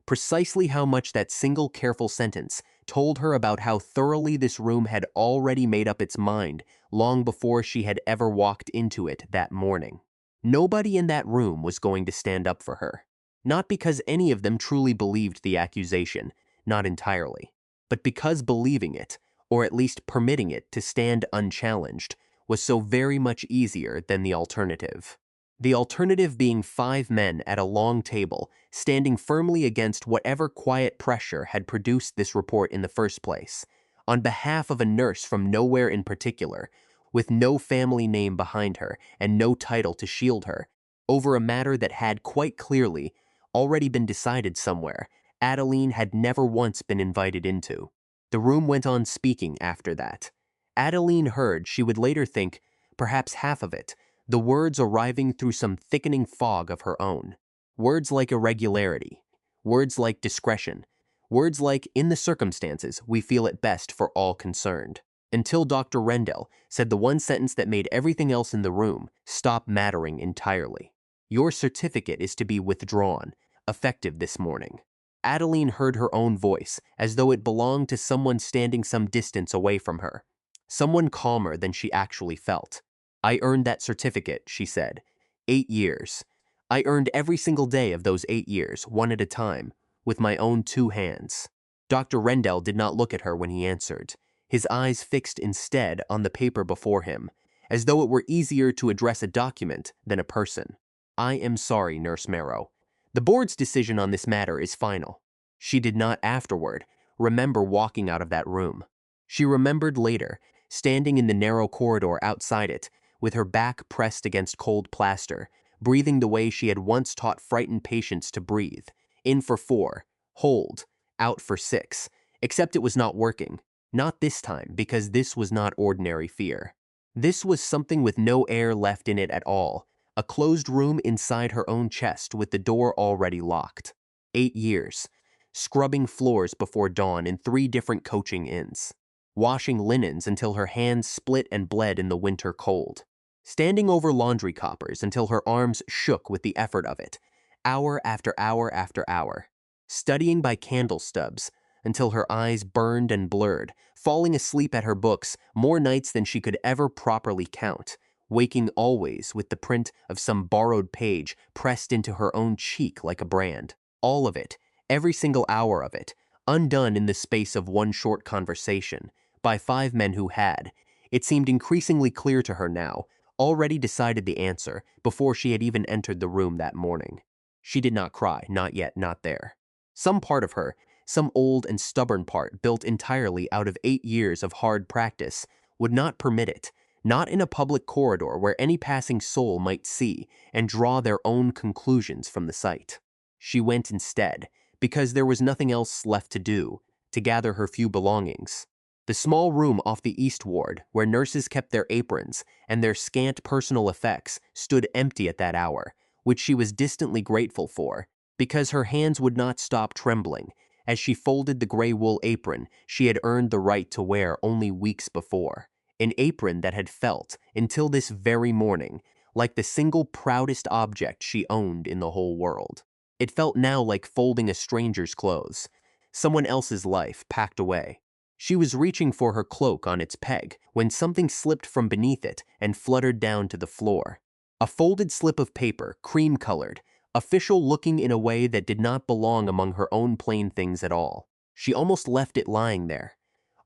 precisely how much that single careful sentence told her about how thoroughly this room had already made up its mind long before she had ever walked into it that morning. Nobody in that room was going to stand up for her. Not because any of them truly believed the accusation, not entirely, but because believing it, or at least permitting it to stand unchallenged, was so very much easier than the alternative. The alternative being 5 men at a long table, standing firmly against whatever quiet pressure had produced this report in the first place, on behalf of a nurse from nowhere in particular, with no family name behind her and no title to shield her, over a matter that had quite clearly already been decided somewhere Adeline had never once been invited into. The room went on speaking after that. Adeline heard, she would later think, perhaps half of it, the words arriving through some thickening fog of her own. Words like irregularity, words like discretion, words like, in the circumstances, we feel it best for all concerned. Until Dr. Rendell said the one sentence that made everything else in the room stop mattering entirely. Your certificate is to be withdrawn, effective this morning. Adeline heard her own voice as though it belonged to someone standing some distance away from her, someone calmer than she actually felt. I earned that certificate, she said. 8 years. I earned every single day of those 8 years, one at a time, with my own 2 hands. Dr. Rendell did not look at her when he answered, his eyes fixed instead on the paper before him, as though it were easier to address a document than a person. I am sorry, Nurse Marrow. The board's decision on this matter is final. She did not afterward remember walking out of that room. She remembered later, standing in the narrow corridor outside it, with her back pressed against cold plaster, breathing the way she had once taught frightened patients to breathe, in for 4, hold, out for 6, except it was not working. Not this time, because this was not ordinary fear. This was something with no air left in it at all, a closed room inside her own chest with the door already locked. 8 years, scrubbing floors before dawn in 3 different coaching inns, washing linens until her hands split and bled in the winter cold, standing over laundry coppers until her arms shook with the effort of it, hour after hour after hour, studying by candle stubs until her eyes burned and blurred, falling asleep at her books more nights than she could ever properly count, waking always with the print of some borrowed page pressed into her own cheek like a brand. All of it, every single hour of it, undone in the space of one short conversation, by 5 men who had, it seemed increasingly clear to her now, already decided the answer before she had even entered the room that morning. She did not cry, not yet, not there. Some part of her, some old and stubborn part built entirely out of 8 years of hard practice, would not permit it, not in a public corridor where any passing soul might see and draw their own conclusions from the sight. She went instead, because there was nothing else left to do, to gather her few belongings. The small room off the east ward, where nurses kept their aprons and their scant personal effects, stood empty at that hour, which she was distantly grateful for, because her hands would not stop trembling as she folded the gray wool apron she had earned the right to wear only weeks before, an apron that had felt, until this very morning, like the single proudest object she owned in the whole world. It felt now like folding a stranger's clothes, someone else's life packed away. She was reaching for her cloak on its peg when something slipped from beneath it and fluttered down to the floor. A folded slip of paper, cream-colored, official-looking in a way that did not belong among her own plain things at all. She almost left it lying there,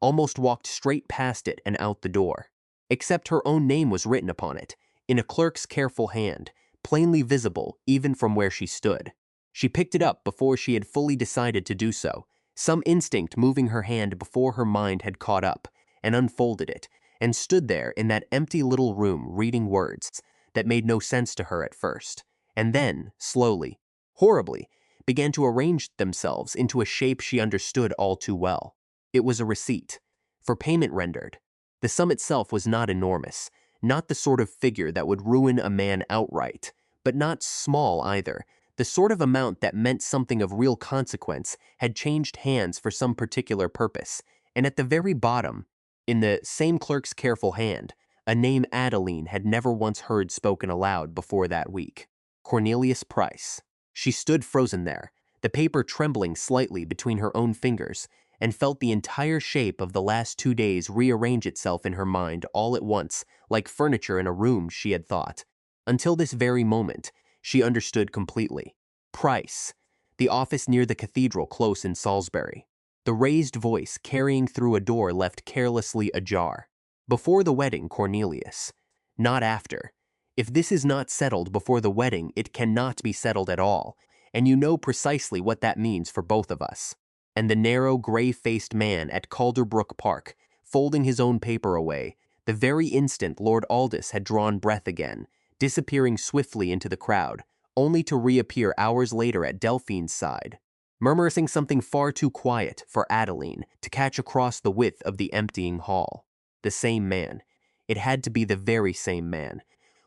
almost walked straight past it and out the door. Except her own name was written upon it, in a clerk's careful hand, plainly visible even from where she stood. She picked it up before she had fully decided to do so, some instinct moving her hand before her mind had caught up, and unfolded it, and stood there in that empty little room reading words that made no sense to her at first, and then, slowly, horribly, began to arrange themselves into a shape she understood all too well. It was a receipt, for payment rendered. The sum itself was not enormous, not the sort of figure that would ruin a man outright, but not small either. The sort of amount that meant something of real consequence had changed hands for some particular purpose, and at the very bottom, in the same clerk's careful hand, a name Adeline had never once heard spoken aloud before that week. Cornelius Price. She stood frozen there, the paper trembling slightly between her own fingers, and felt the entire shape of the last 2 days rearrange itself in her mind all at once, like furniture in a room, she had thought. Until this very moment, she understood completely. Price, the office near the cathedral close in Salisbury. The raised voice carrying through a door left carelessly ajar. Before the wedding, Cornelius. Not after. If this is not settled before the wedding, it cannot be settled at all, and you know precisely what that means for both of us. And the narrow, gray-faced man at Calderbrook Park, folding his own paper away, the very instant Lord Aldous had drawn breath again, disappearing swiftly into the crowd, only to reappear hours later at Delphine's side, murmuring something far too quiet for Adeline to catch across the width of the emptying hall. The same man. It had to be the very same man,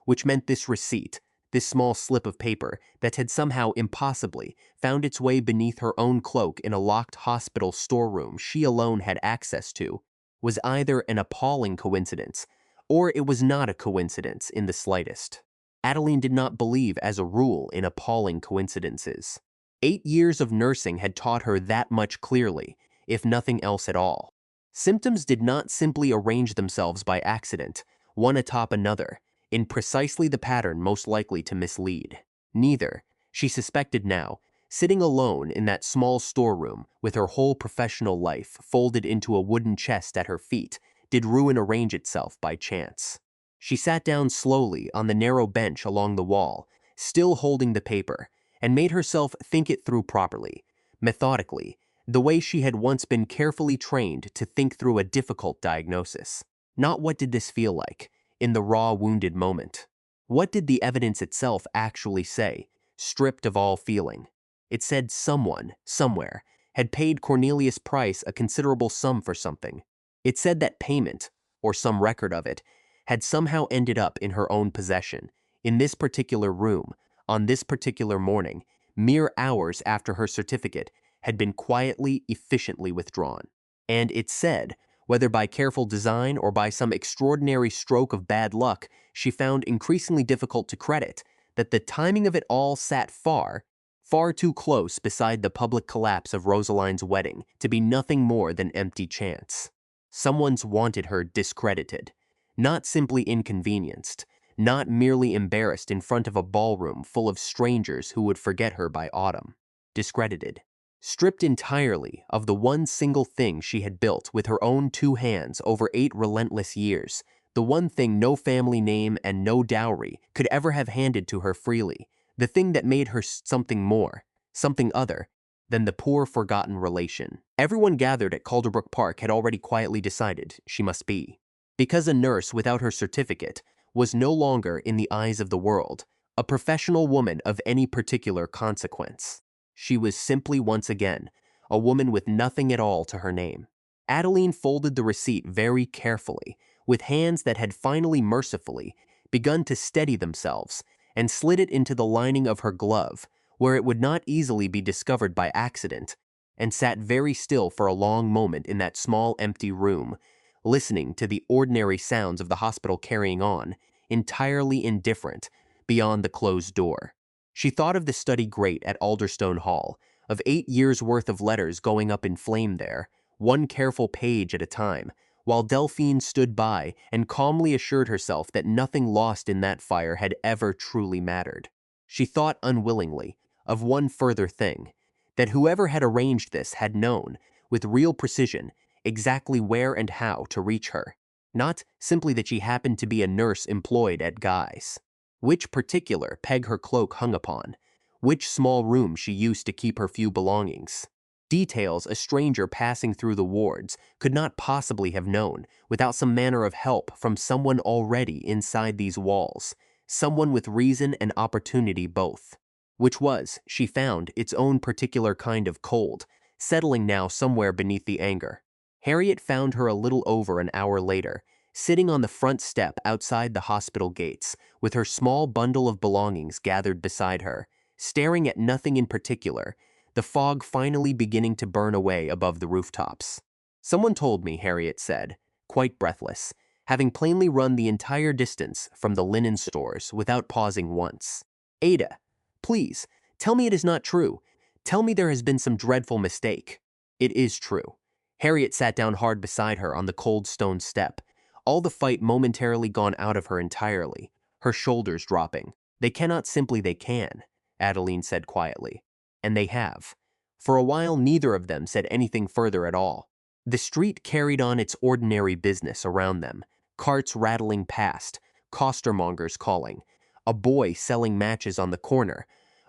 which meant this receipt, this small slip of paper that had somehow impossibly found its way beneath her own cloak in a locked hospital storeroom she alone had access to, was either an appalling coincidence, or it was not a coincidence in the slightest. Adeline did not believe as a rule in appalling coincidences. 8 years of nursing had taught her that much clearly, if nothing else at all. Symptoms did not simply arrange themselves by accident, one atop another, in precisely the pattern most likely to mislead. Neither, she suspected now, sitting alone in that small storeroom with her whole professional life folded into a wooden chest at her feet, did ruin arrange itself by chance. She sat down slowly on the narrow bench along the wall, still holding the paper, and made herself think it through properly, methodically, the way she had once been carefully trained to think through a difficult diagnosis. Not what did this feel like, in the raw, wounded moment. What did the evidence itself actually say, stripped of all feeling? It said someone, somewhere, had paid Cornelius Price a considerable sum for something. It said that payment, or some record of it, had somehow ended up in her own possession, in this particular room, on this particular morning, mere hours after her certificate had been quietly, efficiently withdrawn. And it said, whether by careful design or by some extraordinary stroke of bad luck she found increasingly difficult to credit, that the timing of it all sat far, far too close beside the public collapse of Rosaline's wedding to be nothing more than empty chance. Someone's wanted her discredited, not simply inconvenienced, not merely embarrassed in front of a ballroom full of strangers who would forget her by autumn. Discredited. Stripped entirely of the one single thing she had built with her own 2 hands over 8 relentless years, the one thing no family name and no dowry could ever have handed to her freely, the thing that made her something more, something other, than the poor forgotten relation. Everyone gathered at Calderbrook Park had already quietly decided she must be. Because a nurse without her certificate was no longer, in the eyes of the world, a professional woman of any particular consequence. She was simply once again a woman with nothing at all to her name. Adeline folded the receipt very carefully, with hands that had finally mercifully begun to steady themselves, and slid it into the lining of her glove, where it would not easily be discovered by accident, and sat very still for a long moment in that small empty room, listening to the ordinary sounds of the hospital carrying on, entirely indifferent, beyond the closed door. She thought of the study grate at Alderstone Hall, of 8 years' worth of letters going up in flame there, one careful page at a time, while Delphine stood by and calmly assured herself that nothing lost in that fire had ever truly mattered. She thought unwillingly of one further thing, that whoever had arranged this had known, with real precision, exactly where and how to reach her. Not simply that she happened to be a nurse employed at Guy's. Which particular peg her cloak hung upon, which small room she used to keep her few belongings. Details a stranger passing through the wards could not possibly have known without some manner of help from someone already inside these walls, someone with reason and opportunity both. Which was, she found, its own particular kind of cold, settling now somewhere beneath the anger. Harriet found her a little over an hour later, sitting on the front step outside the hospital gates, with her small bundle of belongings gathered beside her, staring at nothing in particular, the fog finally beginning to burn away above the rooftops. "Someone told me," Harriet said, quite breathless, having plainly run the entire distance from the linen stores without pausing once. "Ada, please, tell me it is not true. Tell me there has been some dreadful mistake." "It is true." Harriet sat down hard beside her on the cold stone step, all the fight momentarily gone out of her entirely, her shoulders dropping. "They cannot simply they can," Adeline said quietly. And they have. For a while neither of them said anything further at all. The street carried on its ordinary business around them, carts rattling past, costermongers calling, a boy selling matches on the corner,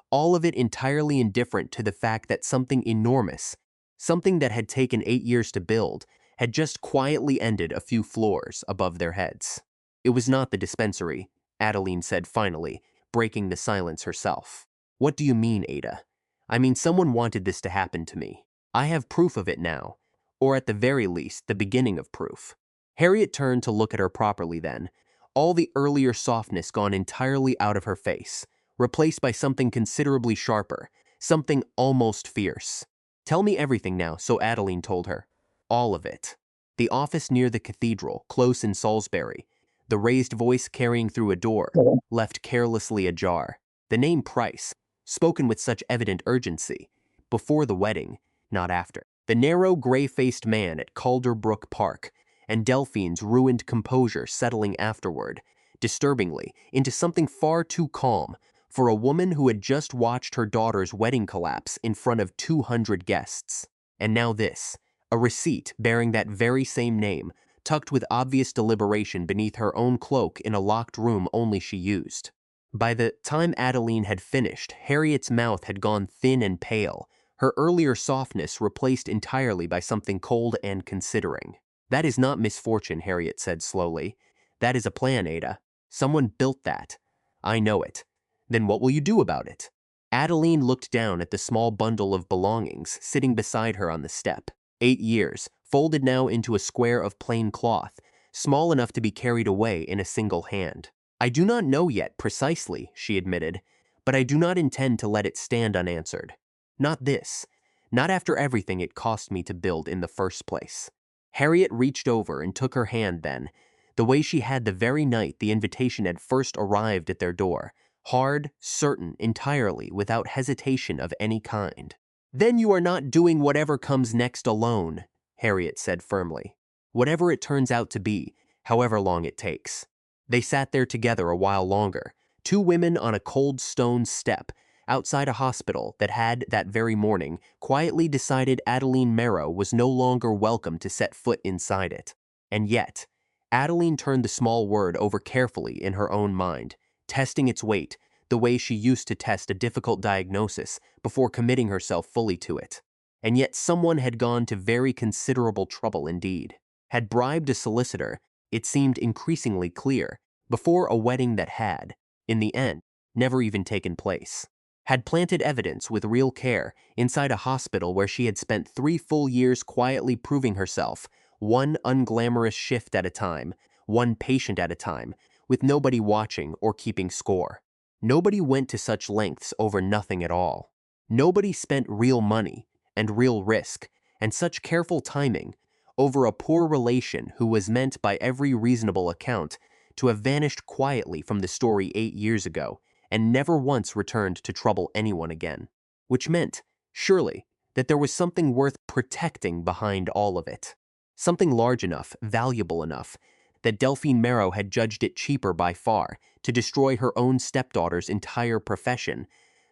all of it entirely indifferent to the fact that something enormous, something that had taken 8 years to build, had just quietly ended a few floors above their heads. "It was not the dispensary," Adeline said finally, breaking the silence herself. "What do you mean, Ada?" "I mean, someone wanted this to happen to me. I have proof of it now, or at the very least, the beginning of proof." Harriet turned to look at her properly then, all the earlier softness gone entirely out of her face, replaced by something considerably sharper, something almost fierce. "Tell me everything now," so Adeline told her. All of it. The office near the cathedral, close in Salisbury, the raised voice carrying through a door, left carelessly ajar, the name Price, spoken with such evident urgency, before the wedding, not after. The narrow, gray-faced man at Calderbrook Park, and Delphine's ruined composure settling afterward, disturbingly, into something far too calm for a woman who had just watched her daughter's wedding collapse in front of 200 guests. And now this, a receipt bearing that very same name, tucked with obvious deliberation beneath her own cloak in a locked room only she used. By the time Adeline had finished, Harriet's mouth had gone thin and pale, her earlier softness replaced entirely by something cold and considering. "That is not misfortune," Harriet said slowly. "That is a plan, Ada. Someone built that. I know it. Then what will you do about it?" Adeline looked down at the small bundle of belongings sitting beside her on the step. 8 years, folded now into a square of plain cloth, small enough to be carried away in a single hand. "I do not know yet precisely," she admitted, "but I do not intend to let it stand unanswered. Not this. Not after everything it cost me to build in the first place." Harriet reached over and took her hand then, the way she had the very night the invitation had first arrived at their door, hard, certain, entirely, without hesitation of any kind. "Then you are not doing whatever comes next alone," Harriet said firmly. "Whatever it turns out to be, however long it takes." They sat there together a while longer, two women on a cold stone step, outside a hospital that had, that very morning, quietly decided Adeline Merrow was no longer welcome to set foot inside it. And yet, Adeline turned the small word over carefully in her own mind, testing its weight, the way she used to test a difficult diagnosis before committing herself fully to it. And yet someone had gone to very considerable trouble indeed, had bribed a solicitor it seemed increasingly clear, before a wedding that had, in the end, never even taken place. Had planted evidence with real care inside a hospital where she had spent 3 full years quietly proving herself, one unglamorous shift at a time, one patient at a time, with nobody watching or keeping score. Nobody went to such lengths over nothing at all. Nobody spent real money and real risk and such careful timing over a poor relation who was meant by every reasonable account to have vanished quietly from the story 8 years ago and never once returned to trouble anyone again. Which meant, surely, that there was something worth protecting behind all of it. Something large enough, valuable enough, that Delphine Marrow had judged it cheaper by far to destroy her own stepdaughter's entire profession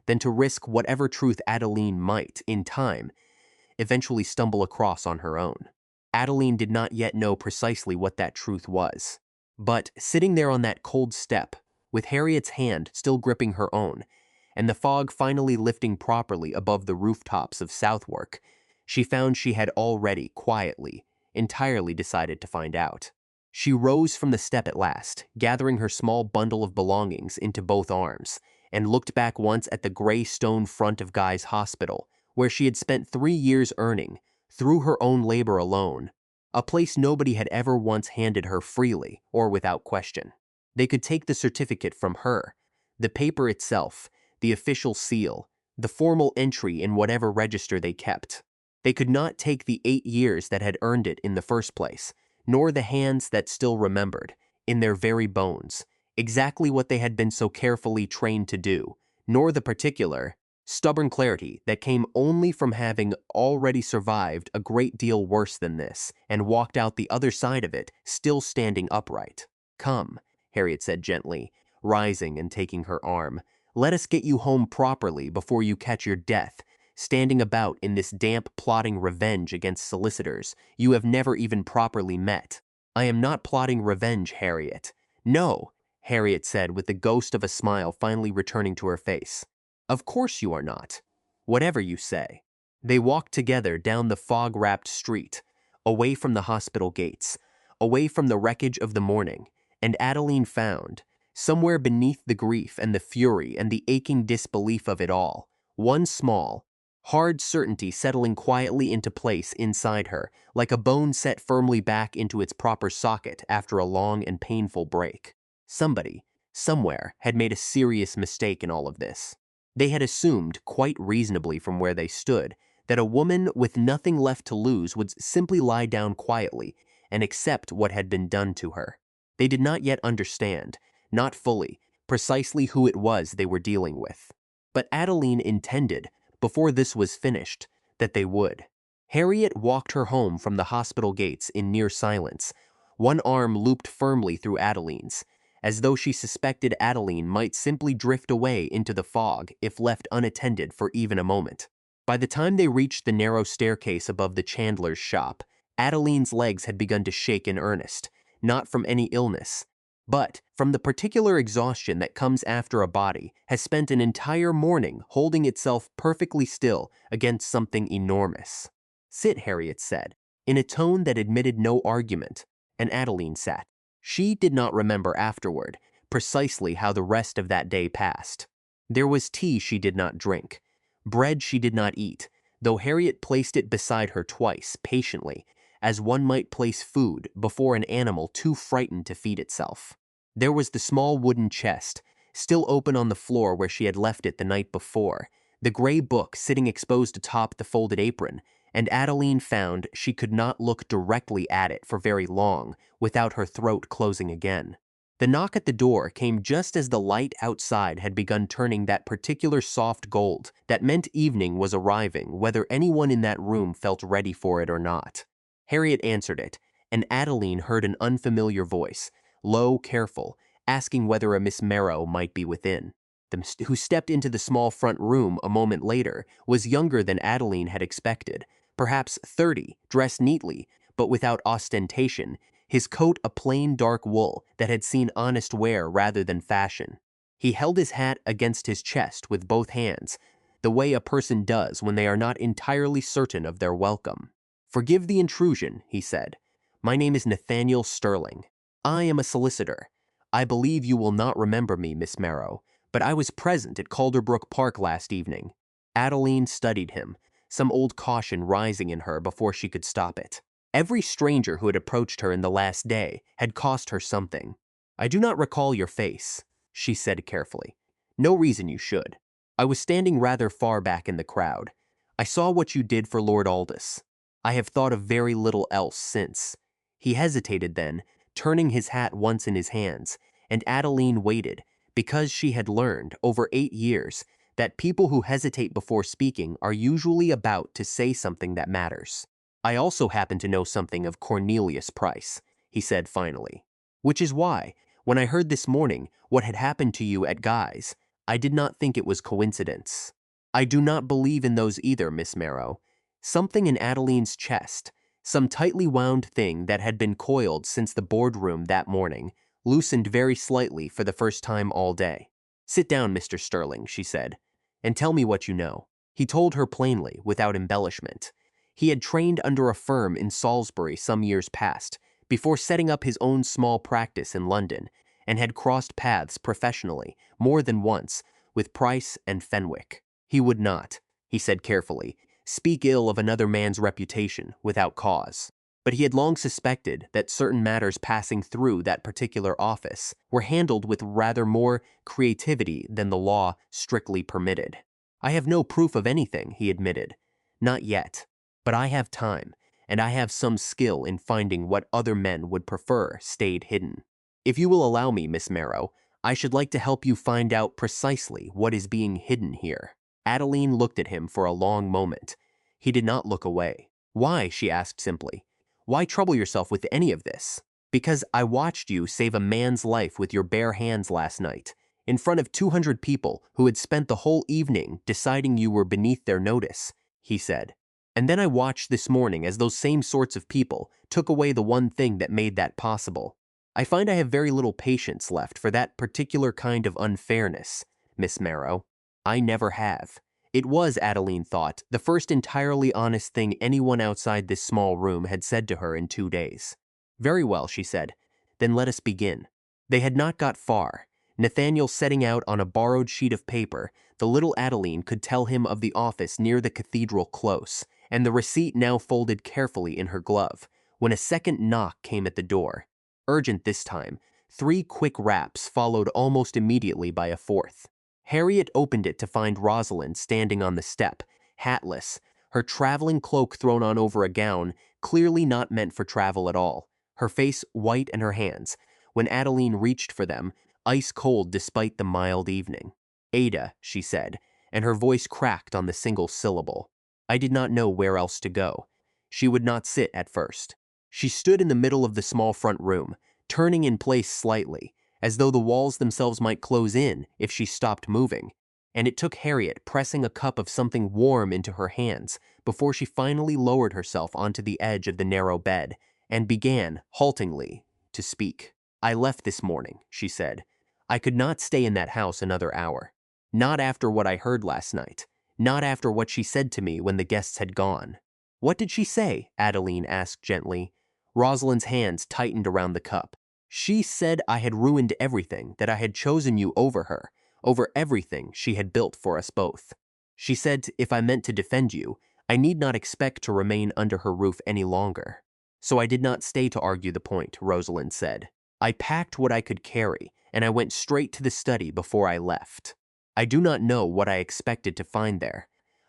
than to risk whatever truth Adeline might, in time, eventually stumble across on her own. Adeline did not yet know precisely what that truth was. But sitting there on that cold step, with Harriet's hand still gripping her own, and the fog finally lifting properly above the rooftops of Southwark, she found she had already, quietly, entirely decided to find out. She rose from the step at last, gathering her small bundle of belongings into both arms, and looked back once at the gray stone front of Guy's Hospital, where she had spent 3 years earning, through her own labor alone, a place nobody had ever once handed her freely or without question. They could take the certificate from her, the paper itself, the official seal, the formal entry in whatever register they kept. They could not take the 8 years that had earned it in the first place, nor the hands that still remembered, in their very bones, exactly what they had been so carefully trained to do, nor the particular, stubborn clarity that came only from having already survived a great deal worse than this and walked out the other side of it, still standing upright. "Come," Harriet said gently, rising and taking her arm. "Let us get you home properly before you catch your death, standing about in this damp plotting revenge against solicitors you have never even properly met." "I am not plotting revenge, Harriet." "No," Harriet said with the ghost of a smile finally returning to her face. "Of course you are not. Whatever you say." They walked together down the fog-wrapped street, away from the hospital gates, away from the wreckage of the morning, and Adeline found, somewhere beneath the grief and the fury and the aching disbelief of it all, one small, hard certainty settling quietly into place inside her, like a bone set firmly back into its proper socket after a long and painful break. Somebody, somewhere, had made a serious mistake in all of this. They had assumed, quite reasonably from where they stood, that a woman with nothing left to lose would simply lie down quietly and accept what had been done to her. They did not yet understand, not fully, precisely who it was they were dealing with. But Adeline intended, before this was finished, that they would. Harriet walked her home from the hospital gates in near silence, one arm looped firmly through Adeline's, as though she suspected Adeline might simply drift away into the fog if left unattended for even a moment. By the time they reached the narrow staircase above the chandler's shop, Adeline's legs had begun to shake in earnest, not from any illness, but from the particular exhaustion that comes after a body has spent an entire morning holding itself perfectly still against something enormous. "Sit," Harriet said, in a tone that admitted no argument, and Adeline sat. She did not remember afterward precisely how the rest of that day passed. There was tea she did not drink, bread she did not eat, though Harriet placed it beside her twice, patiently, as one might place food before an animal too frightened to feed itself. There was the small wooden chest, still open on the floor where she had left it the night before, the gray book sitting exposed atop the folded apron, and Adeline found she could not look directly at it for very long without her throat closing again. The knock at the door came just as the light outside had begun turning that particular soft gold that meant evening was arriving, whether anyone in that room felt ready for it or not. Harriet answered it, and Adeline heard an unfamiliar voice, low, careful, asking whether a Miss Marrow might be within. Who stepped into the small front room a moment later was younger than Adeline had expected, perhaps 30, dressed neatly, but without ostentation, his coat a plain dark wool that had seen honest wear rather than fashion. He held his hat against his chest with both hands, the way a person does when they are not entirely certain of their welcome. "Forgive the intrusion," he said. "My name is Nathaniel Sterling." I am a solicitor. I believe you will not remember me, Miss Marrow, but I was present at Calderbrook Park last evening." Adeline studied him, some old caution rising in her before she could stop it. Every stranger who had approached her in the last day had cost her something. "I do not recall your face," she said carefully. "No reason you should. I was standing rather far back in the crowd. I saw what you did for Lord Aldous. I have thought of very little else since." He hesitated then, turning his hat once in his hands, and Adeline waited, because she had learned, over 8 years, that people who hesitate before speaking are usually about to say something that matters. "I also happen to know something of Cornelius Price," he said finally. "Which is why, when I heard this morning what had happened to you at Guy's, I did not think it was coincidence." "I do not believe in those either, Miss Marrow." Something in Adeline's chest, some tightly wound thing that had been coiled since the boardroom that morning, loosened very slightly for the first time all day. "Sit down, Mr. Sterling," she said, "and tell me what you know." He told her plainly, without embellishment. He had trained under a firm in Salisbury some years past, before setting up his own small practice in London, and had crossed paths professionally, more than once, with Price and Fenwick. He would not, he said carefully, speak ill of another man's reputation without cause. But he had long suspected that certain matters passing through that particular office were handled with rather more creativity than the law strictly permitted. "I have no proof of anything," he admitted. "Not yet. But I have time, and I have some skill in finding what other men would prefer stayed hidden. If you will allow me, Miss Marrow, I should like to help you find out precisely what is being hidden here." Adeline looked at him for a long moment. He did not look away. "Why?" she asked simply. "Why trouble yourself with any of this?" "Because I watched you save a man's life with your bare hands last night, in front of 200 people who had spent the whole evening deciding you were beneath their notice," he said. "And then I watched this morning as those same sorts of people took away the one thing that made that possible. I find I have very little patience left for that particular kind of unfairness, Miss Marrow. I never have." It was, Adeline thought, the first entirely honest thing anyone outside this small room had said to her in 2 days. "Very well," she said. "Then let us begin." They had not got far. Nathaniel setting out on a borrowed sheet of paper, the little Adeline could tell him of the office near the cathedral close, and the receipt now folded carefully in her glove, when a second knock came at the door. Urgent this time, 3 quick raps followed almost immediately by a fourth. Harriet opened it to find Rosalind standing on the step, hatless, her traveling cloak thrown on over a gown clearly not meant for travel at all, her face white and her hands, when Adeline reached for them, ice cold despite the mild evening. "Ada," she said, and her voice cracked on the single syllable. I did not know where else to go. She would not sit at first. She stood in the middle of the small front room, turning in place slightly, as though the walls themselves might close in if she stopped moving, and it took Harriet pressing a cup of something warm into her hands before she finally lowered herself onto the edge of the narrow bed and began, haltingly, to speak. "I left this morning," she said. "I could not stay in that house another hour. Not after what I heard last night. Not after what she said to me when the guests had gone." "What did she say?" Adeline asked gently. Rosalind's hands tightened around the cup. "She said I had ruined everything, that I had chosen you over her, over everything she had built for us both. She said if I meant to defend you, I need not expect to remain under her roof any longer." "So I did not stay to argue the point," Rosalind said. "I packed what I could carry, and I went straight to the study before I left. I do not know what I expected to find there.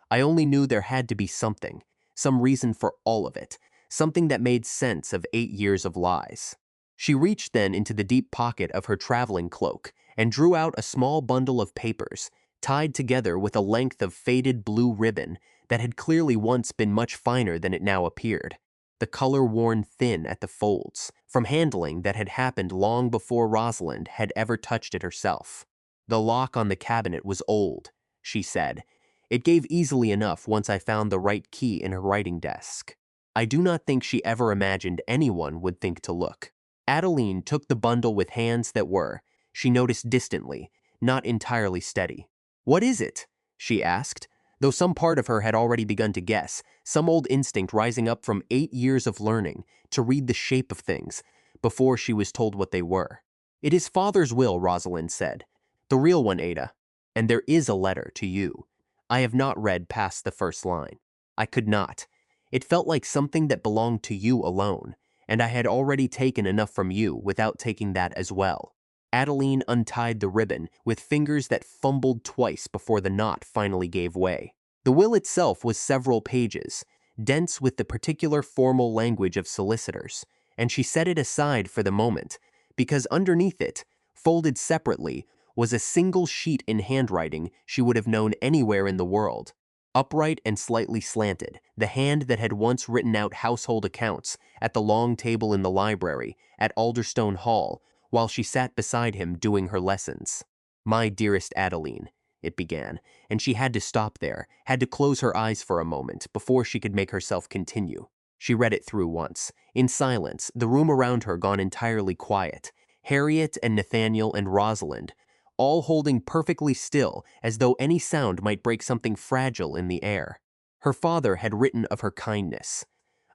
I only knew there had to be something, some reason for all of it, something that made sense of 8 years of lies." She reached then into the deep pocket of her traveling cloak and drew out a small bundle of papers, tied together with a length of faded blue ribbon that had clearly once been much finer than it now appeared, the color worn thin at the folds, from handling that had happened long before Rosalind had ever touched it herself. "The lock on the cabinet was old," she said. "It gave easily enough once I found the right key in her writing desk. I do not think she ever imagined anyone would think to look." Adeline took the bundle with hands that were, she noticed distantly, not entirely steady. "What is it?" she asked, though some part of her had already begun to guess, some old instinct rising up from 8 years of learning to read the shape of things, before she was told what they were. "It is father's will," Rosalind said. "The real one, Ada. And there is a letter to you." I have not read past the first line. I could not. It felt like something that belonged to you alone, and I had already taken enough from you without taking that as well. Adeline untied the ribbon with fingers that fumbled twice before the knot finally gave way. The will itself was several pages, dense with the particular formal language of solicitors, and she set it aside for the moment, because underneath it, folded separately, was a single sheet in handwriting she would have known anywhere in the world. Upright and slightly slanted, the hand that had once written out household accounts at the long table in the library at Alderstone Hall while she sat beside him doing her lessons. "My dearest Adeline," it began, and she had to stop there, had to close her eyes for a moment before she could make herself continue. She read it through once, in silence, the room around her gone entirely quiet. Harriet and Nathaniel and Rosalind, all holding perfectly still as though any sound might break something fragile in the air. Her father had written of her kindness,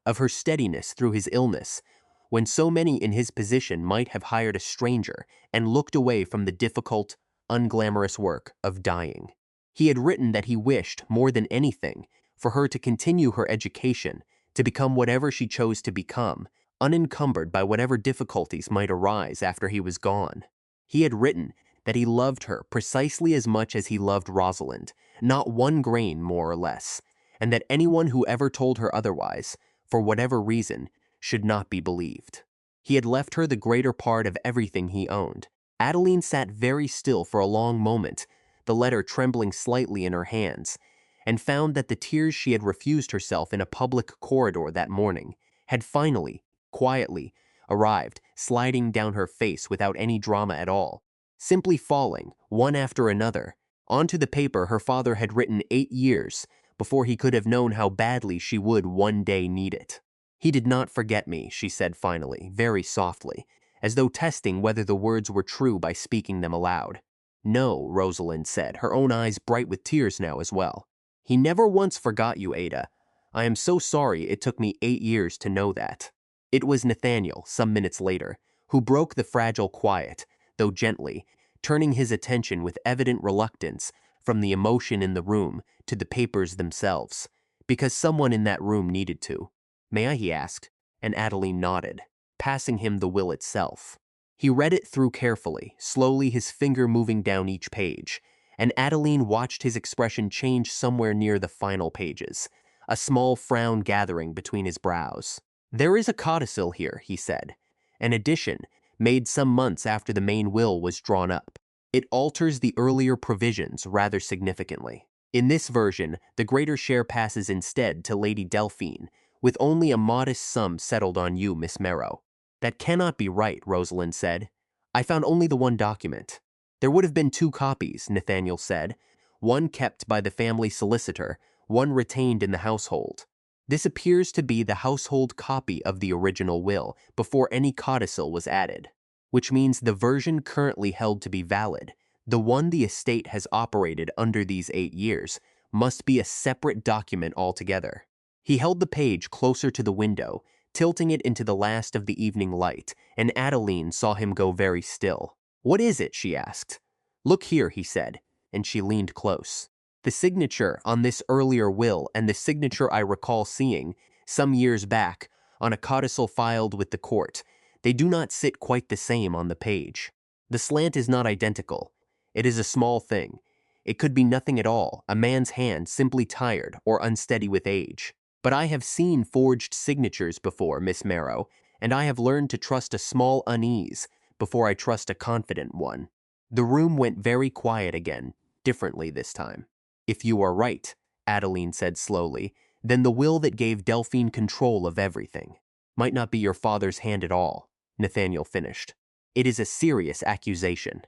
of her steadiness through his illness, when so many in his position might have hired a stranger and looked away from the difficult, unglamorous work of dying. He had written that he wished, more than anything, for her to continue her education, to become whatever she chose to become, unencumbered by whatever difficulties might arise after he was gone. He had written that he loved her precisely as much as he loved Rosalind, not one grain more or less, and that anyone who ever told her otherwise, for whatever reason, should not be believed. He had left her the greater part of everything he owned. Adeline sat very still for a long moment, the letter trembling slightly in her hands, and found that the tears she had refused herself in a public corridor that morning had finally, quietly, arrived, sliding down her face without any drama at all, simply falling, one after another, onto the paper her father had written 8 years before he could have known how badly she would one day need it. "He did not forget me," she said finally, very softly, as though testing whether the words were true by speaking them aloud. "No," Rosalind said, her own eyes bright with tears now as well. "He never once forgot you, Ada. I am so sorry it took me 8 years to know that." It was Nathaniel, some minutes later, who broke the fragile quiet, though gently, turning his attention with evident reluctance from the emotion in the room to the papers themselves, because someone in that room needed to. "May I?" he asked, and Adeline nodded, passing him the will itself. He read it through carefully, slowly, his finger moving down each page, and Adeline watched his expression change somewhere near the final pages, a small frown gathering between his brows. "There is a codicil here," he said, "an addition, made some months after the main will was drawn up. It alters the earlier provisions rather significantly. In this version, the greater share passes instead to Lady Delphine, with only a modest sum settled on you, Miss Marrow." "That cannot be right," Rosalind said. "I found only the one document." "There would have been 2 copies," Nathaniel said, "one kept by the family solicitor, one retained in the household. This appears to be the household copy of the original will before any codicil was added, which means the version currently held to be valid, the one the estate has operated under these 8 years, must be a separate document altogether." He held the page closer to the window, tilting it into the last of the evening light, and Adeline saw him go very still. "What is it?" she asked. "Look here," he said, and she leaned close. "The signature on this earlier will and the signature I recall seeing, some years back, on a codicil filed with the court, they do not sit quite the same on the page. The slant is not identical. It is a small thing. It could be nothing at all, a man's hand simply tired or unsteady with age. But I have seen forged signatures before, Miss Marrow, and I have learned to trust a small unease before I trust a confident one." The room went very quiet again, differently this time. "If you are right," Adeline said slowly, "then the will that gave Delphine control of everything might not be your father's hand at all," Nathaniel finished. "It is a serious accusation.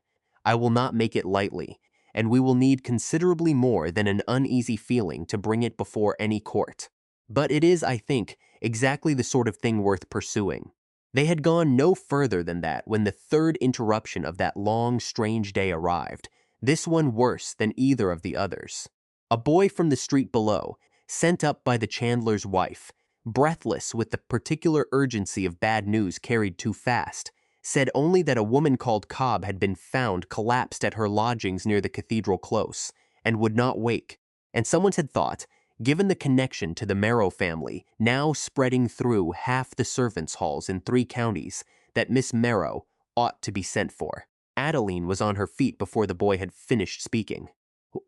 I will not make it lightly, and we will need considerably more than an uneasy feeling to bring it before any court. But it is, I think, exactly the sort of thing worth pursuing." They had gone no further than that when the third interruption of that long, strange day arrived, this one worse than either of the others. A boy from the street below, sent up by the chandler's wife, breathless with the particular urgency of bad news carried too fast, said only that a woman called Cobb had been found collapsed at her lodgings near the cathedral close, and would not wake, and someone had thought, given the connection to the Merrow family, now spreading through half the servants' halls in 3 counties, that Miss Merrow ought to be sent for. Adeline was on her feet before the boy had finished speaking.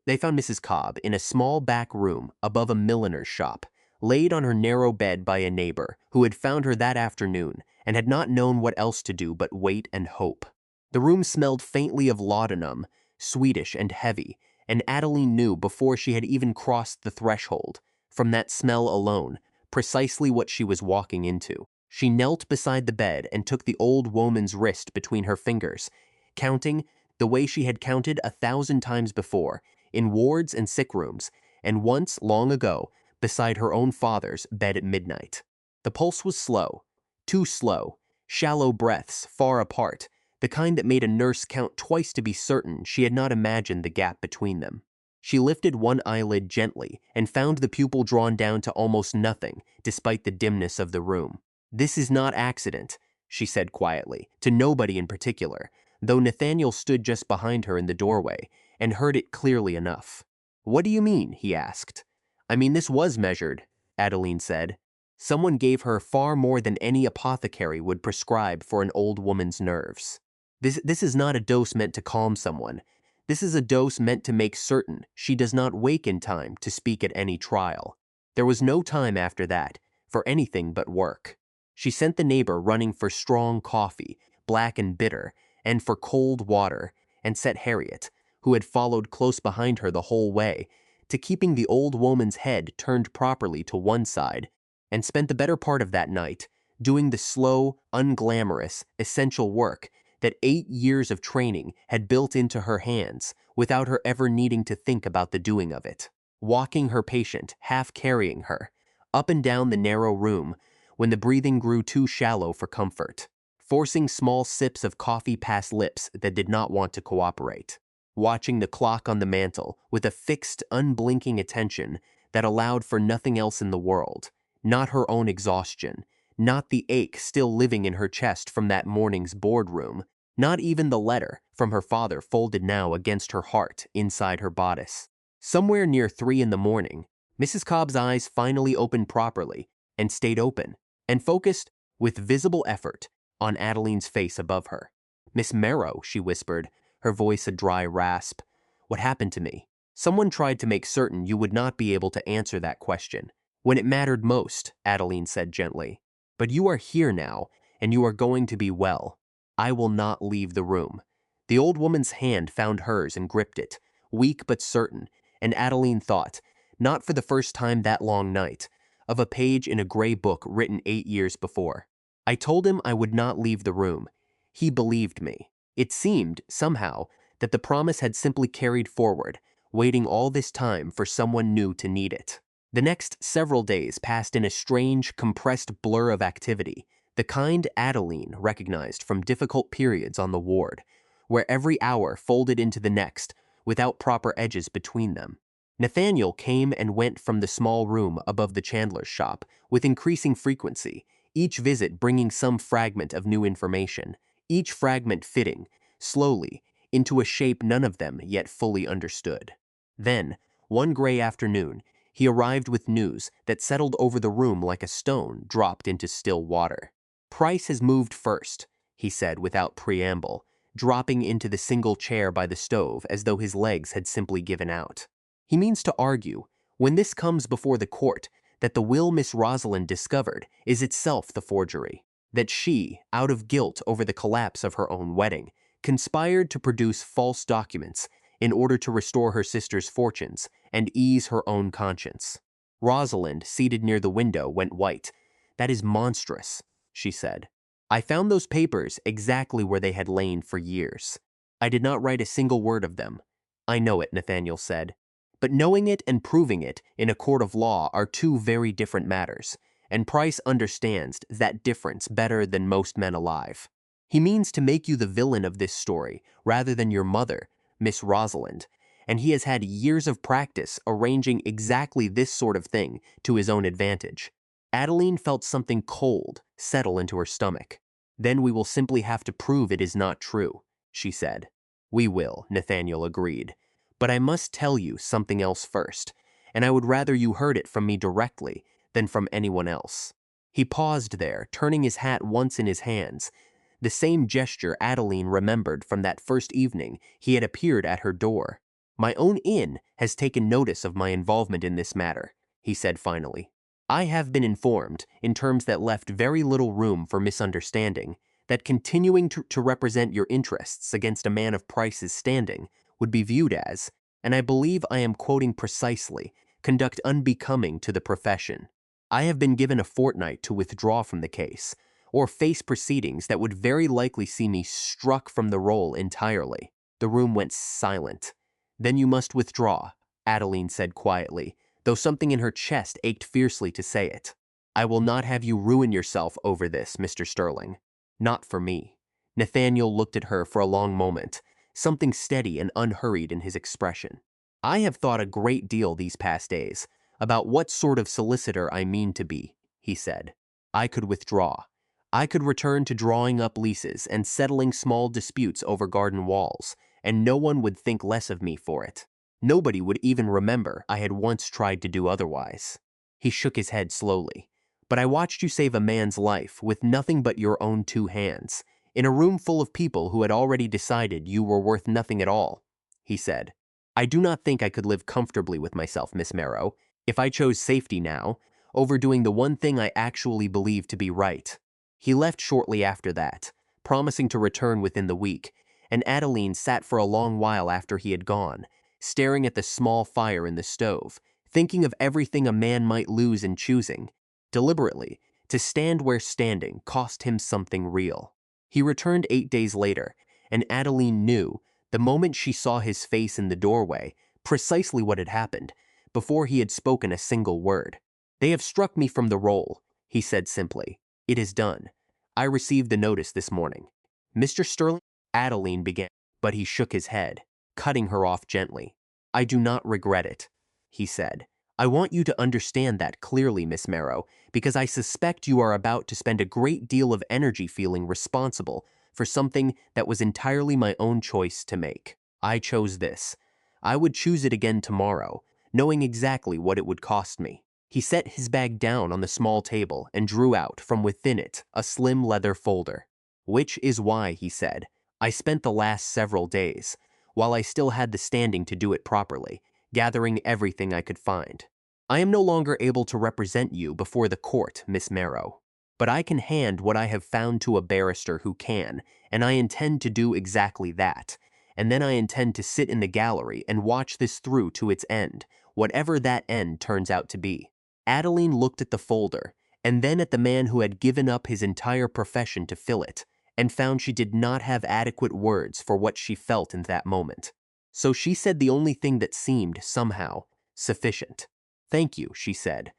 They found Mrs. Cobb in a small back room above a milliner's shop, laid on her narrow bed by a neighbor who had found her that afternoon and had not known what else to do but wait and hope. The room smelled faintly of laudanum, sweetish and heavy, and Adeline knew before she had even crossed the threshold, from that smell alone, precisely what she was walking into. She knelt beside the bed and took the old woman's wrist between her fingers, counting the way she had counted 1,000 times before, in wards and sick rooms, and once, long ago, beside her own father's bed at midnight. The pulse was slow, too slow, shallow breaths far apart, the kind that made a nurse count twice to be certain she had not imagined the gap between them. She lifted one eyelid gently and found the pupil drawn down to almost nothing, despite the dimness of the room. "This is not accident," she said quietly, to nobody in particular, though Nathaniel stood just behind her in the doorway and heard it clearly enough. "What do you mean?" he asked. "I mean, this was measured," Adeline said. "Someone gave her far more than any apothecary would prescribe for an old woman's nerves. This is not a dose meant to calm someone. This is a dose meant to make certain she does not wake in time to speak at any trial." There was no time after that for anything but work. She sent the neighbor running for strong coffee, black and bitter, and for cold water, and set Harriet, who had followed close behind her the whole way, to keeping the old woman's head turned properly to one side, and spent the better part of that night doing the slow, unglamorous, essential work that 8 years of training had built into her hands without her ever needing to think about the doing of it. Walking her patient, half carrying her, up and down the narrow room when the breathing grew too shallow for comfort. Forcing small sips of coffee past lips that did not want to cooperate. Watching the clock on the mantel with a fixed, unblinking attention that allowed for nothing else in the world, not her own exhaustion, not the ache still living in her chest from that morning's boardroom, not even the letter from her father folded now against her heart inside her bodice. Somewhere near 3 in the morning, Mrs. Cobb's eyes finally opened properly and stayed open, and focused with visible effort on Adeline's face above her. "Miss Merrow," she whispered, her voice a dry rasp. "What happened to me?" "Someone tried to make certain you would not be able to answer that question when it mattered most," Adeline said gently. "But you are here now, and you are going to be well. I will not leave the room." The old woman's hand found hers and gripped it, weak but certain, and Adeline thought, not for the first time that long night, of a page in a gray book written 8 years before. "I told him I would not leave the room. He believed me." It seemed, somehow, that the promise had simply carried forward, waiting all this time for someone new to need it. The next several days passed in a strange, compressed blur of activity, the kind Adeline recognized from difficult periods on the ward, where every hour folded into the next without proper edges between them. Nathaniel came and went from the small room above the chandler's shop with increasing frequency, each visit bringing some fragment of new information, each fragment fitting, slowly, into a shape none of them yet fully understood. Then, one gray afternoon, he arrived with news that settled over the room like a stone dropped into still water. "Price has moved first," he said without preamble, dropping into the single chair by the stove as though his legs had simply given out. "He means to argue, when this comes before the court, that the will Miss Rosalind discovered is itself the forgery, that she, out of guilt over the collapse of her own wedding, conspired to produce false documents in order to restore her sister's fortunes and ease her own conscience." Rosalind, seated near the window, went white. "That is monstrous," she said. "I found those papers exactly where they had lain for years. I did not write a single word of them." "I know it," Nathaniel said. "But knowing it and proving it in a court of law are 2 very different matters, and Price understands that difference better than most men alive. He means to make you the villain of this story rather than your mother, Miss Rosalind, and he has had years of practice arranging exactly this sort of thing to his own advantage." Adeline felt something cold settle into her stomach. "Then we will simply have to prove it is not true," she said. "We will," Nathaniel agreed. "But I must tell you something else first, and I would rather you heard it from me directly than from anyone else." He paused there, turning his hat once in his hands, the same gesture Adeline remembered from that first evening he had appeared at her door. "My own inn has taken notice of my involvement in this matter," he said finally. "I have been informed, in terms that left very little room for misunderstanding, that continuing to represent your interests against a man of Price's standing would be viewed as, and I believe I am quoting precisely, conduct unbecoming to the profession. I have been given a fortnight to withdraw from the case, or face proceedings that would very likely see me struck from the role entirely." The room went silent. "Then you must withdraw," Adeline said quietly, though something in her chest ached fiercely to say it. "I will not have you ruin yourself over this, Mr. Sterling. Not for me." Nathaniel looked at her for a long moment, something steady and unhurried in his expression. "I have thought a great deal these past days about what sort of solicitor I mean to be," he said. "I could withdraw. I could return to drawing up leases and settling small disputes over garden walls, and no one would think less of me for it. Nobody would even remember I had once tried to do otherwise." He shook his head slowly. "But I watched you save a man's life with nothing but your own two hands, in a room full of people who had already decided you were worth nothing at all," he said. "I do not think I could live comfortably with myself, Miss Marrow, if I chose safety now, over doing the one thing I actually believe to be right." He left shortly after that, promising to return within the week, and Adeline sat for a long while after he had gone, staring at the small fire in the stove, thinking of everything a man might lose in choosing, deliberately, to stand where standing cost him something real. He returned 8 days later, and Adeline knew, the moment she saw his face in the doorway, precisely what had happened, before he had spoken a single word. "They have struck me from the roll," he said simply. "It is done. I received the notice this morning." "Mr. Sterling," Adeline began, but he shook his head, cutting her off gently. "I do not regret it," he said. "I want you to understand that clearly, Miss Marrow, because I suspect you are about to spend a great deal of energy feeling responsible for something that was entirely my own choice to make. I chose this. I would choose it again tomorrow, knowing exactly what it would cost me." He set his bag down on the small table and drew out from within it a slim leather folder. "Which is why," he said, "I spent the last several days, while I still had the standing to do it properly, gathering everything I could find. I am no longer able to represent you before the court, Miss Marrow, but I can hand what I have found to a barrister who can, and I intend to do exactly that, and then I intend to sit in the gallery and watch this through to its end, whatever that end turns out to be." Adeline looked at the folder, and then at the man who had given up his entire profession to fill it, and found she did not have adequate words for what she felt in that moment. So she said the only thing that seemed, somehow, sufficient. "Thank you," she said.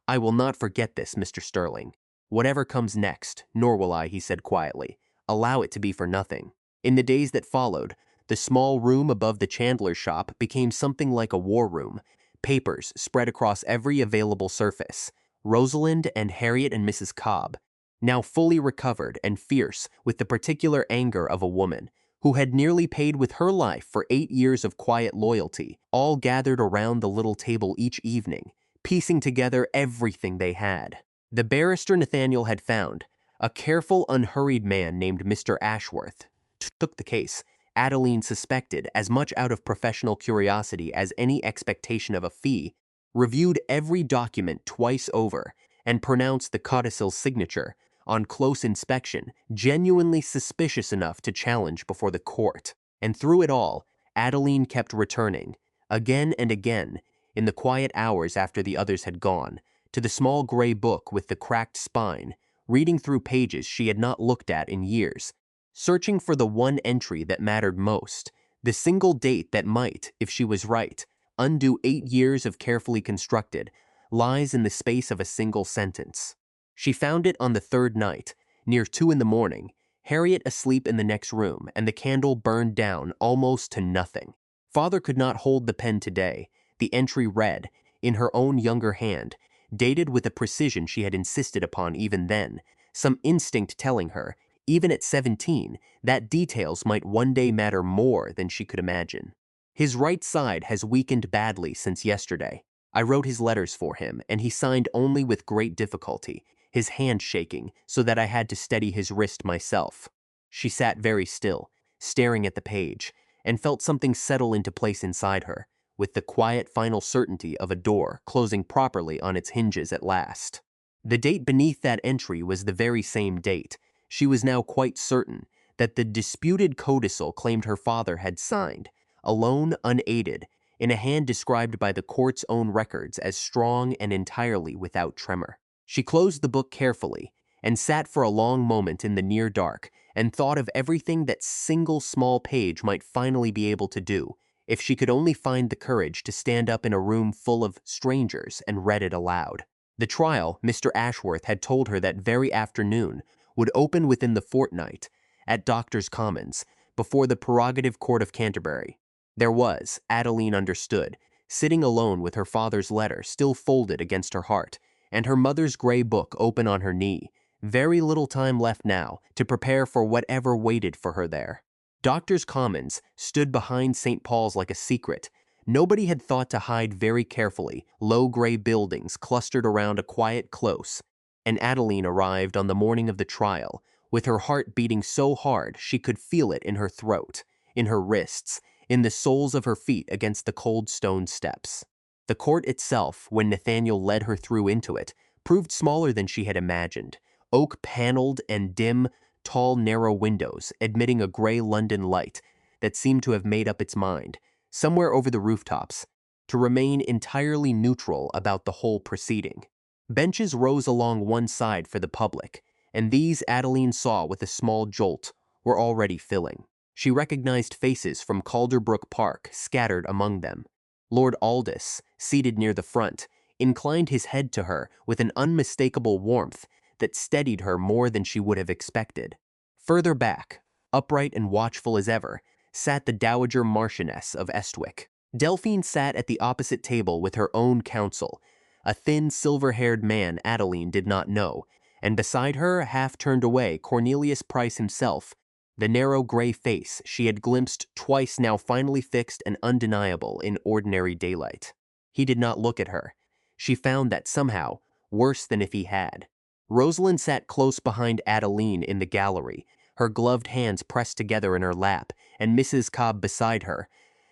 "I will not forget this, Mr. Sterling. Whatever comes next, nor will I," he said quietly, "allow it to be for nothing." In the days that followed, the small room above the chandler's shop became something like a war room, papers spread across every available surface. Rosalind and Harriet and Mrs. Cobb, now fully recovered and fierce with the particular anger of a woman, who had nearly paid with her life for 8 years of quiet loyalty, all gathered around the little table each evening, piecing together everything they had. The barrister Nathaniel had found, a careful, unhurried man named Mr. Ashworth, took the case, Adeline suspected, as much out of professional curiosity as any expectation of a fee, reviewed every document twice over, and pronounced the codicil's signature, on close inspection, genuinely suspicious enough to challenge before the court. And through it all, Adeline kept returning, again and again, in the quiet hours after the others had gone, to the small gray book with the cracked spine, reading through pages she had not looked at in years, searching for the one entry that mattered most, the single date that might, if she was right, undo 8 years of carefully constructed lies in the space of a single sentence. She found it on the 3rd night, near 2 in the morning, Harriet asleep in the next room and the candle burned down almost to nothing. Father could not hold the pen today. The entry read, in her own younger hand, dated with a precision she had insisted upon even then, some instinct telling her, even at 17, that details might one day matter more than she could imagine. His right side has weakened badly since yesterday. I wrote his letters for him, and he signed only with great difficulty, his hand shaking so that I had to steady his wrist myself. She sat very still, staring at the page, and felt something settle into place inside her, with the quiet final certainty of a door closing properly on its hinges at last. The date beneath that entry was the very same date. She was now quite certain that the disputed codicil claimed her father had signed, alone, unaided, in a hand described by the court's own records as strong and entirely without tremor. She closed the book carefully and sat for a long moment in the near dark and thought of everything that single small page might finally be able to do if she could only find the courage to stand up in a room full of strangers and read it aloud. The trial, Mr. Ashworth had told her that very afternoon, would open within the fortnight at Doctors' Commons before the Prerogative Court of Canterbury. There was, Adeline understood, sitting alone with her father's letter still folded against her heart, and her mother's gray book open on her knee, very little time left now to prepare for whatever waited for her there. Doctors' Commons stood behind St. Paul's like a secret. Nobody had thought to hide very carefully low gray buildings clustered around a quiet close, and Adeline arrived on the morning of the trial, with her heart beating so hard she could feel it in her throat, in her wrists, in the soles of her feet against the cold stone steps. The court itself, when Nathaniel led her through into it, proved smaller than she had imagined, oak-paneled and dim, tall, narrow windows admitting a gray London light that seemed to have made up its mind, somewhere over the rooftops, to remain entirely neutral about the whole proceeding. Benches rose along one side for the public, and these Adeline saw with a small jolt were already filling. She recognized faces from Calderbrook Park scattered among them. Lord Aldous, seated near the front, inclined his head to her with an unmistakable warmth that steadied her more than she would have expected. Further back, upright and watchful as ever, sat the Dowager Marchioness of Estwick. Delphine sat at the opposite table with her own counsel, a thin, silver-haired man Adeline did not know, and beside her, half turned away, Cornelius Price himself, the narrow gray face she had glimpsed twice now finally fixed and undeniable in ordinary daylight. He did not look at her. She found that somehow worse than if he had. Rosalind sat close behind Adeline in the gallery, her gloved hands pressed together in her lap, and Mrs. Cobb beside her,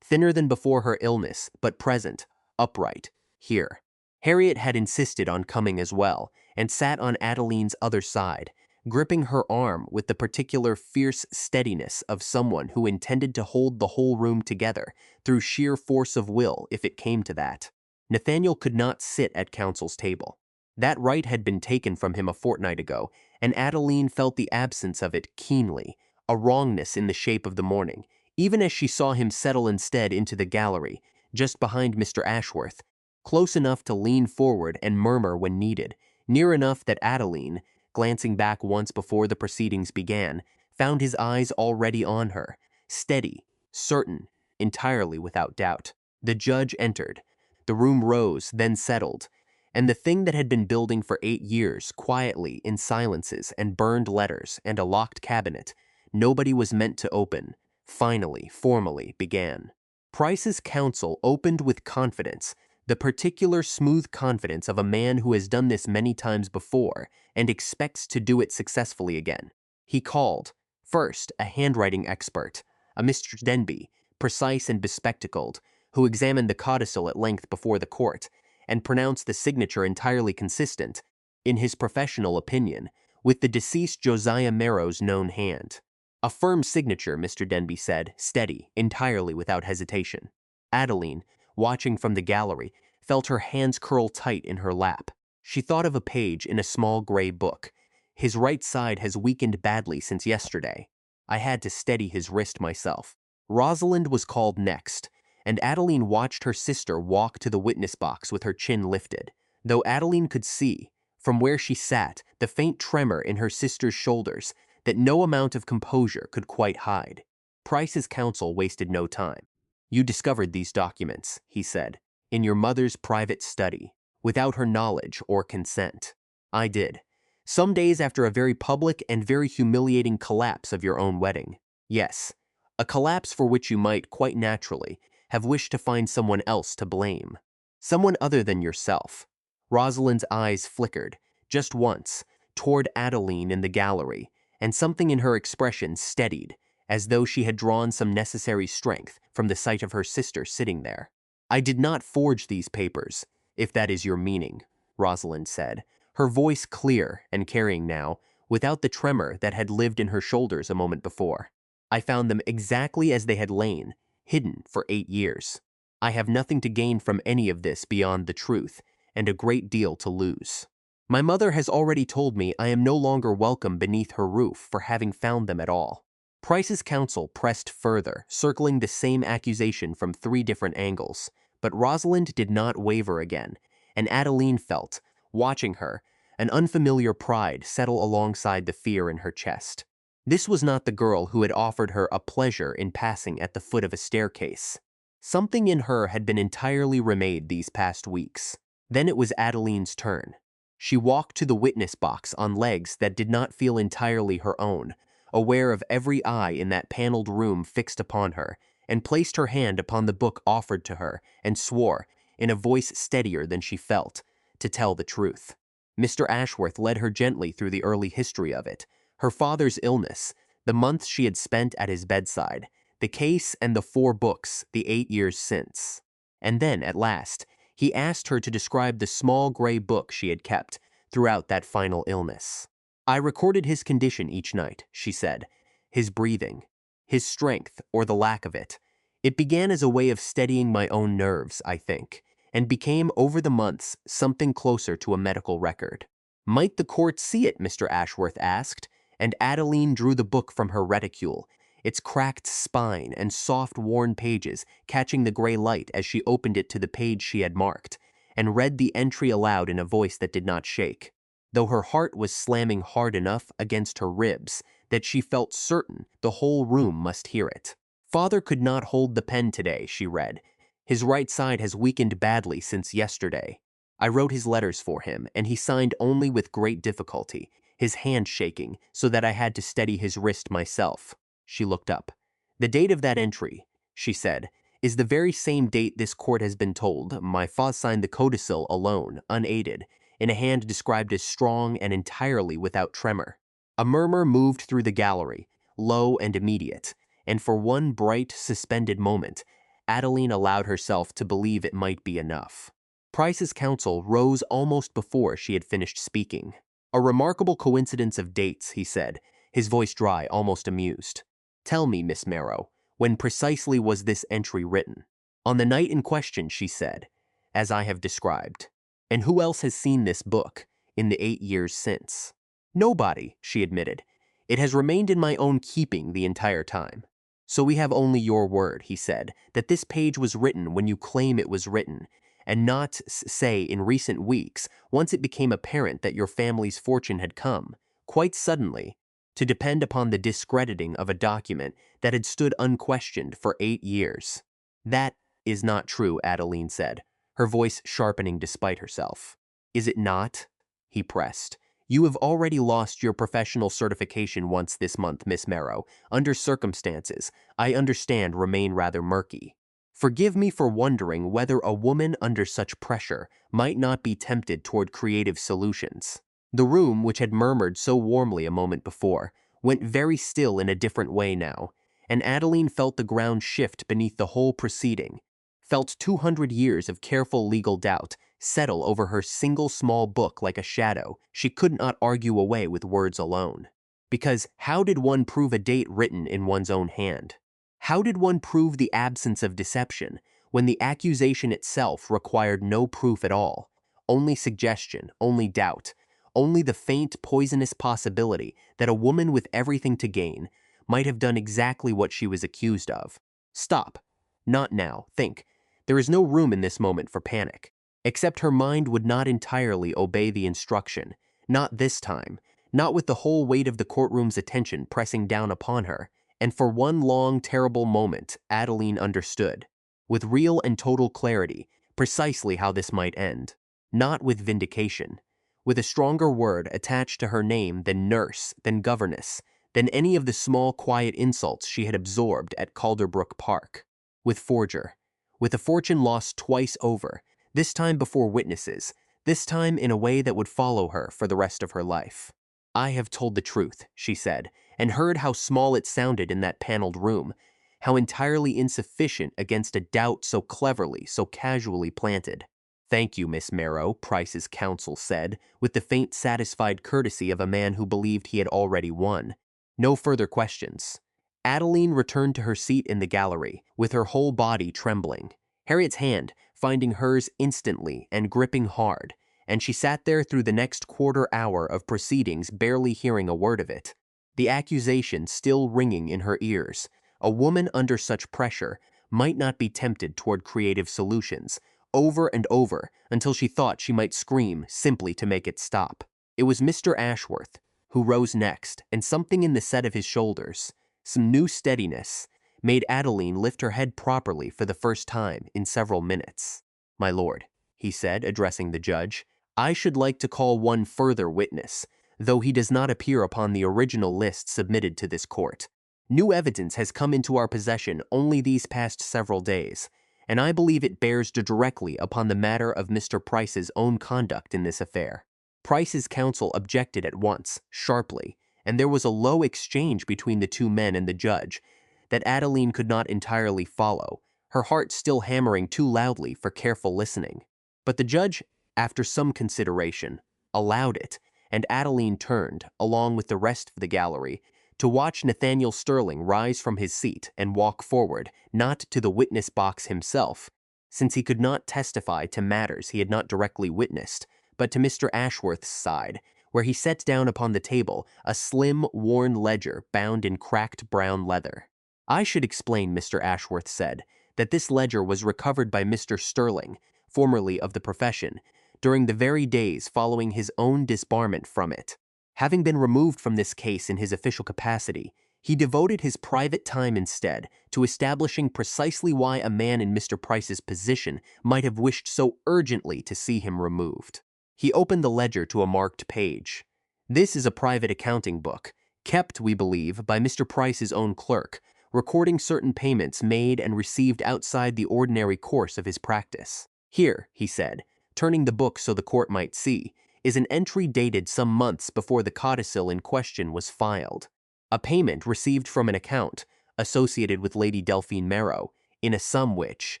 thinner than before her illness, but present, upright, here. Harriet had insisted on coming as well, and sat on Adeline's other side, gripping her arm with the particular fierce steadiness of someone who intended to hold the whole room together through sheer force of will if it came to that. Nathaniel could not sit at counsel's table. That right had been taken from him a fortnight ago, and Adeline felt the absence of it keenly, a wrongness in the shape of the morning, even as she saw him settle instead into the gallery, just behind Mr. Ashworth, close enough to lean forward and murmur when needed, near enough that Adeline, glancing back once before the proceedings began, found his eyes already on her, steady, certain, entirely without doubt. The judge entered. The room rose, then settled, and the thing that had been building for 8 years, quietly, in silences and burned letters and a locked cabinet, nobody was meant to open, finally, formally began. Price's counsel opened with confidence, the particular smooth confidence of a man who has done this many times before and expects to do it successfully again. He called, first, a handwriting expert, a Mr. Denby, precise and bespectacled, who examined the codicil at length before the court, and pronounced the signature entirely consistent, in his professional opinion, with the deceased Josiah Marrow's known hand. A firm signature, Mr. Denby said, steady, entirely without hesitation. Adeline, watching from the gallery, felt her hands curl tight in her lap. She thought of a page in a small gray book. His right side has weakened badly since yesterday. I had to steady his wrist myself. Rosalind was called next, and Adeline watched her sister walk to the witness box with her chin lifted, though Adeline could see, from where she sat, the faint tremor in her sister's shoulders that no amount of composure could quite hide. Price's counsel wasted no time. "You discovered these documents," he said, "in your mother's private study." without her knowledge or consent. I did. Some days after a very public and very humiliating collapse of your own wedding. Yes, a collapse for which you might, quite naturally, have wished to find someone else to blame. Someone other than yourself. Rosalind's eyes flickered, just once, toward Adeline in the gallery, and something in her expression steadied, as though she had drawn some necessary strength from the sight of her sister sitting there. I did not forge these papers, if that is your meaning, Rosalind said, her voice clear and carrying now, without the tremor that had lived in her shoulders a moment before. I found them exactly as they had lain, hidden for 8 years. I have nothing to gain from any of this beyond the truth, and a great deal to lose. My mother has already told me I am no longer welcome beneath her roof for having found them at all. Price's counsel pressed further, circling the same accusation from 3 different angles, but Rosalind did not waver again, and Adeline felt, watching her, an unfamiliar pride settle alongside the fear in her chest. This was not the girl who had offered her a pleasure in passing at the foot of a staircase. Something in her had been entirely remade these past weeks. Then it was Adeline's turn. She walked to the witness box on legs that did not feel entirely her own, aware of every eye in that paneled room fixed upon her, and placed her hand upon the book offered to her, and swore, in a voice steadier than she felt, to tell the truth. Mr. Ashworth led her gently through the early history of it, her father's illness, the months she had spent at his bedside, the case and the 4 books, the 8 years since. And then, at last, he asked her to describe the small gray book she had kept throughout that final illness. I recorded his condition each night, she said, his breathing, his strength, or the lack of it. It began as a way of steadying my own nerves, I think, and became, over the months, something closer to a medical record. Might the court see it, Mr. Ashworth asked, and Adeline drew the book from her reticule, its cracked spine and soft, worn pages catching the gray light as she opened it to the page she had marked, and read the entry aloud in a voice that did not shake, though her heart was slamming hard enough against her ribs that she felt certain the whole room must hear it. Father could not hold the pen today, she read. His right side has weakened badly since yesterday. I wrote his letters for him, and he signed only with great difficulty, his hand shaking so that I had to steady his wrist myself. She looked up. The date of that entry, she said, is the very same date this court has been told. My father signed the codicil alone, unaided, in a hand described as strong and entirely without tremor. A murmur moved through the gallery, low and immediate, and for one bright, suspended moment, Adeline allowed herself to believe it might be enough. Price's counsel rose almost before she had finished speaking. A remarkable coincidence of dates, he said, his voice dry, almost amused. Tell me, Miss Marrow, when precisely was this entry written? On the night in question, she said, as I have described. And who else has seen this book in the 8 years since? Nobody, she admitted. It has remained in my own keeping the entire time. So we have only your word, he said, that this page was written when you claim it was written, and not, say, in recent weeks, once it became apparent that your family's fortune had come, quite suddenly, to depend upon the discrediting of a document that had stood unquestioned for 8 years. That is not true, Adeline said, her voice sharpening despite herself. Is it not? He pressed. You have already lost your professional certification once this month, Miss Marrow, under circumstances, I understand, remain rather murky. Forgive me for wondering whether a woman under such pressure might not be tempted toward creative solutions. The room, which had murmured so warmly a moment before, went very still in a different way now, and Adeline felt the ground shift beneath the whole proceeding, felt 200 years of careful legal doubt settle over her single small book like a shadow she could not argue away with words alone. Because how did one prove a date written in one's own hand? How did one prove the absence of deception when the accusation itself required no proof at all, only suggestion, only doubt, only the faint, poisonous possibility that a woman with everything to gain might have done exactly what she was accused of? Stop. Not now. Think. There is no room in this moment for panic. Except her mind would not entirely obey the instruction. Not this time. Not with the whole weight of the courtroom's attention pressing down upon her. And for one long, terrible moment, Adeline understood, with real and total clarity, precisely how this might end. not with vindication, with a stronger word attached to her name than nurse, than governess, than any of the small, quiet insults she had absorbed at Calderbrook Park. With forger, with a fortune lost twice over, this time before witnesses, this time in a way that would follow her for the rest of her life. I have told the truth, she said, and heard how small it sounded in that paneled room, how entirely insufficient against a doubt so cleverly, so casually planted. Thank you, Miss Marrow, Price's counsel said, with the faint satisfied courtesy of a man who believed he had already won. No further questions. Adeline returned to her seat in the gallery, with her whole body trembling. Harriet's hand, finding hers instantly and gripping hard, and she sat there through the next quarter hour of proceedings barely hearing a word of it. The accusation still ringing in her ears. A woman under such pressure might not be tempted toward creative solutions, over and over until she thought she might scream simply to make it stop. It was Mr. Ashworth who rose next, and something in the set of his shoulders, some new steadiness, made Adeline lift her head properly for the first time in several minutes. My lord, he said, addressing the judge, I should like to call one further witness, though he does not appear upon the original list submitted to this court. New evidence has come into our possession only these past several days, and I believe it bears directly upon the matter of Mr. Price's own conduct in this affair. Price's counsel objected at once, sharply, and there was a low exchange between the two men and the judge that Adeline could not entirely follow, her heart still hammering too loudly for careful listening. But the judge, after some consideration, allowed it, and Adeline turned, along with the rest of the gallery, to watch Nathaniel Sterling rise from his seat and walk forward, not to the witness box himself, since he could not testify to matters he had not directly witnessed, but to Mr. Ashworth's side, where he set down upon the table a slim, worn ledger bound in cracked brown leather. I should explain, Mr. Ashworth said, that this ledger was recovered by Mr. Sterling, formerly of the profession, during the very days following his own disbarment from it. Having been removed from this case in his official capacity, he devoted his private time instead to establishing precisely why a man in Mr. Price's position might have wished so urgently to see him removed. He opened the ledger to a marked page. This is a private accounting book, kept, we believe, by Mr. Price's own clerk, recording certain payments made and received outside the ordinary course of his practice. Here, he said, turning the book so the court might see, is an entry dated some months before the codicil in question was filed. A payment received from an account associated with Lady Delphine Marrow in a sum which,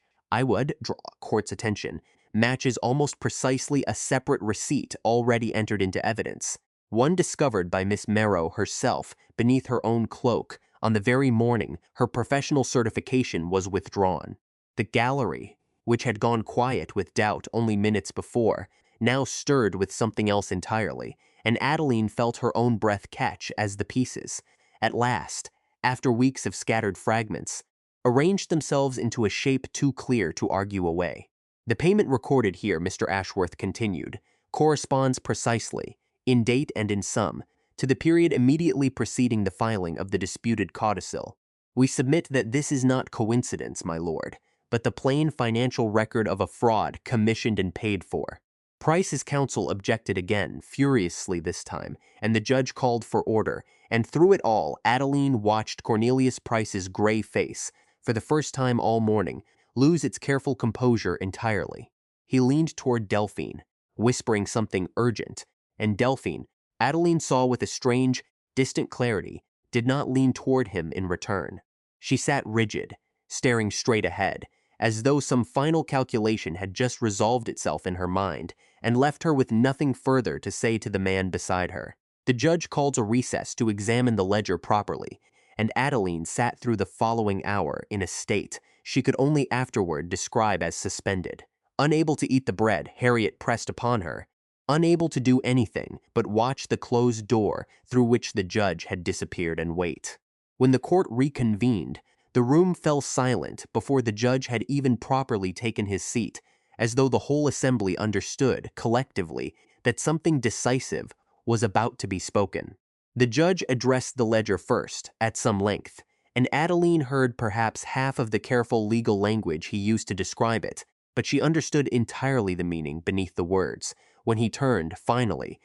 I would draw court's attention, matches almost precisely a separate receipt already entered into evidence, one discovered by Miss Marrow herself beneath her own cloak on the very morning her professional certification was withdrawn. The gallery, which had gone quiet with doubt only minutes before, now stirred with something else entirely, and Adeline felt her own breath catch as the pieces, at last, after weeks of scattered fragments, arranged themselves into a shape too clear to argue away. The payment recorded here, Mr. Ashworth continued, corresponds precisely, in date and in sum, to the period immediately preceding the filing of the disputed codicil. We submit that this is not coincidence, my lord, but the plain financial record of a fraud commissioned and paid for. Price's counsel objected again, furiously this time, and the judge called for order, and through it all, Adeline watched Cornelius Price's gray face, for the first time all morning, lose its careful composure entirely. He leaned toward Delphine, whispering something urgent, and Delphine, Adeline saw with a strange, distant clarity, did not lean toward him in return. She sat rigid, staring straight ahead, as though some final calculation had just resolved itself in her mind and left her with nothing further to say to the man beside her. The judge called a recess to examine the ledger properly, and Adeline sat through the following hour in a state she could only afterward describe as suspended. Unable to eat the bread Harriet pressed upon her, unable to do anything but watch the closed door through which the judge had disappeared and wait. When the court reconvened, the room fell silent before the judge had even properly taken his seat, as though the whole assembly understood, collectively, that something decisive was about to be spoken. The judge addressed the ledger first, at some length, and Adeline heard perhaps half of the careful legal language he used to describe it, but she understood entirely the meaning beneath the words when he turned, finally,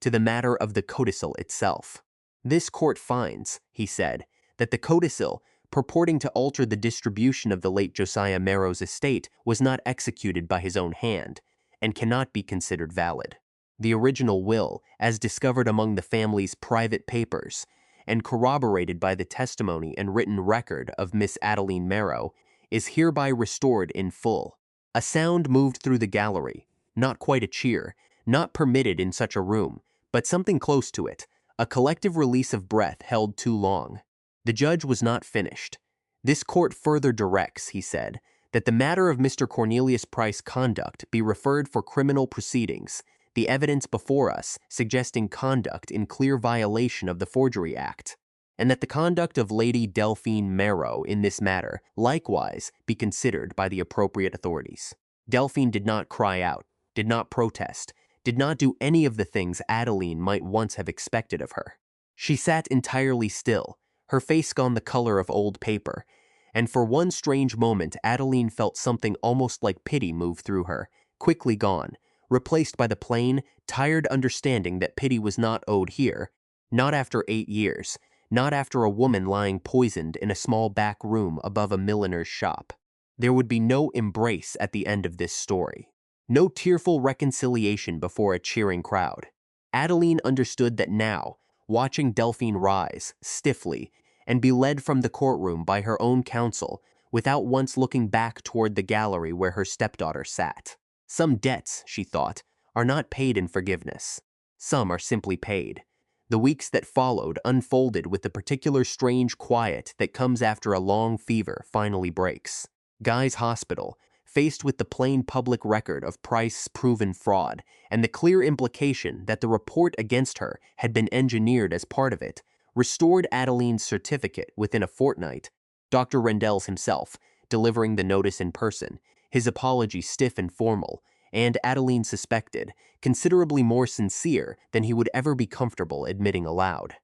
to the matter of the codicil itself. This court finds, he said, that the codicil, purporting to alter the distribution of the late Josiah Marrow's estate, was not executed by his own hand, and cannot be considered valid. The original will, as discovered among the family's private papers, and corroborated by the testimony and written record of Miss Adeline Marrow, is hereby restored in full. A sound moved through the gallery, not quite a cheer, not permitted in such a room, but something close to it, a collective release of breath held too long. The judge was not finished. This court further directs, he said, that the matter of Mr. Cornelius Price's conduct be referred for criminal proceedings, the evidence before us suggesting conduct in clear violation of the Forgery Act, and that the conduct of Lady Delphine Marrow in this matter likewise be considered by the appropriate authorities. Delphine did not cry out, did not protest, did not do any of the things Adeline might once have expected of her. She sat entirely still, her face gone the color of old paper, and for one strange moment Adeline felt something almost like pity move through her, quickly gone, replaced by the plain, tired understanding that pity was not owed here, not after 8 years, not after a woman lying poisoned in a small back room above a milliner's shop. There would be no embrace at the end of this story. No tearful reconciliation before a cheering crowd. Adeline understood that now, watching Delphine rise, stiffly, and be led from the courtroom by her own counsel, without once looking back toward the gallery where her stepdaughter sat. Some debts, she thought, are not paid in forgiveness. Some are simply paid. The weeks that followed unfolded with the particular strange quiet that comes after a long fever finally breaks. Guy's Hospital, faced with the plain public record of Price's proven fraud and the clear implication that the report against her had been engineered as part of it, restored Adeline's certificate within a fortnight. Dr. Rendell's himself, delivering the notice in person, his apology stiff and formal, and Adeline suspected, considerably more sincere than he would ever be comfortable admitting aloud.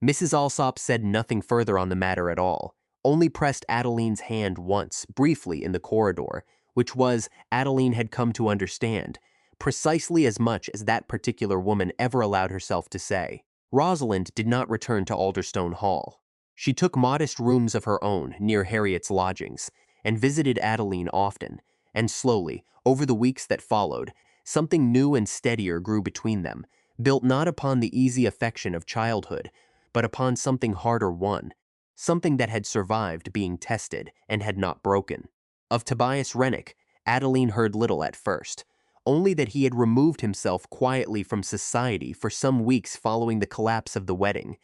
Mrs. Alsop said nothing further on the matter at all, only pressed Adeline's hand once, briefly, in the corridor, which was, Adeline had come to understand, precisely as much as that particular woman ever allowed herself to say. Rosalind did not return to Alderstone Hall. She took modest rooms of her own near Harriet's lodgings, and visited Adeline often, and slowly, over the weeks that followed, something new and steadier grew between them, built not upon the easy affection of childhood, but upon something harder won, something that had survived being tested and had not broken. Of Tobias Rennick, Adeline heard little at first, only that he had removed himself quietly from society for some weeks following the collapse of the wedding,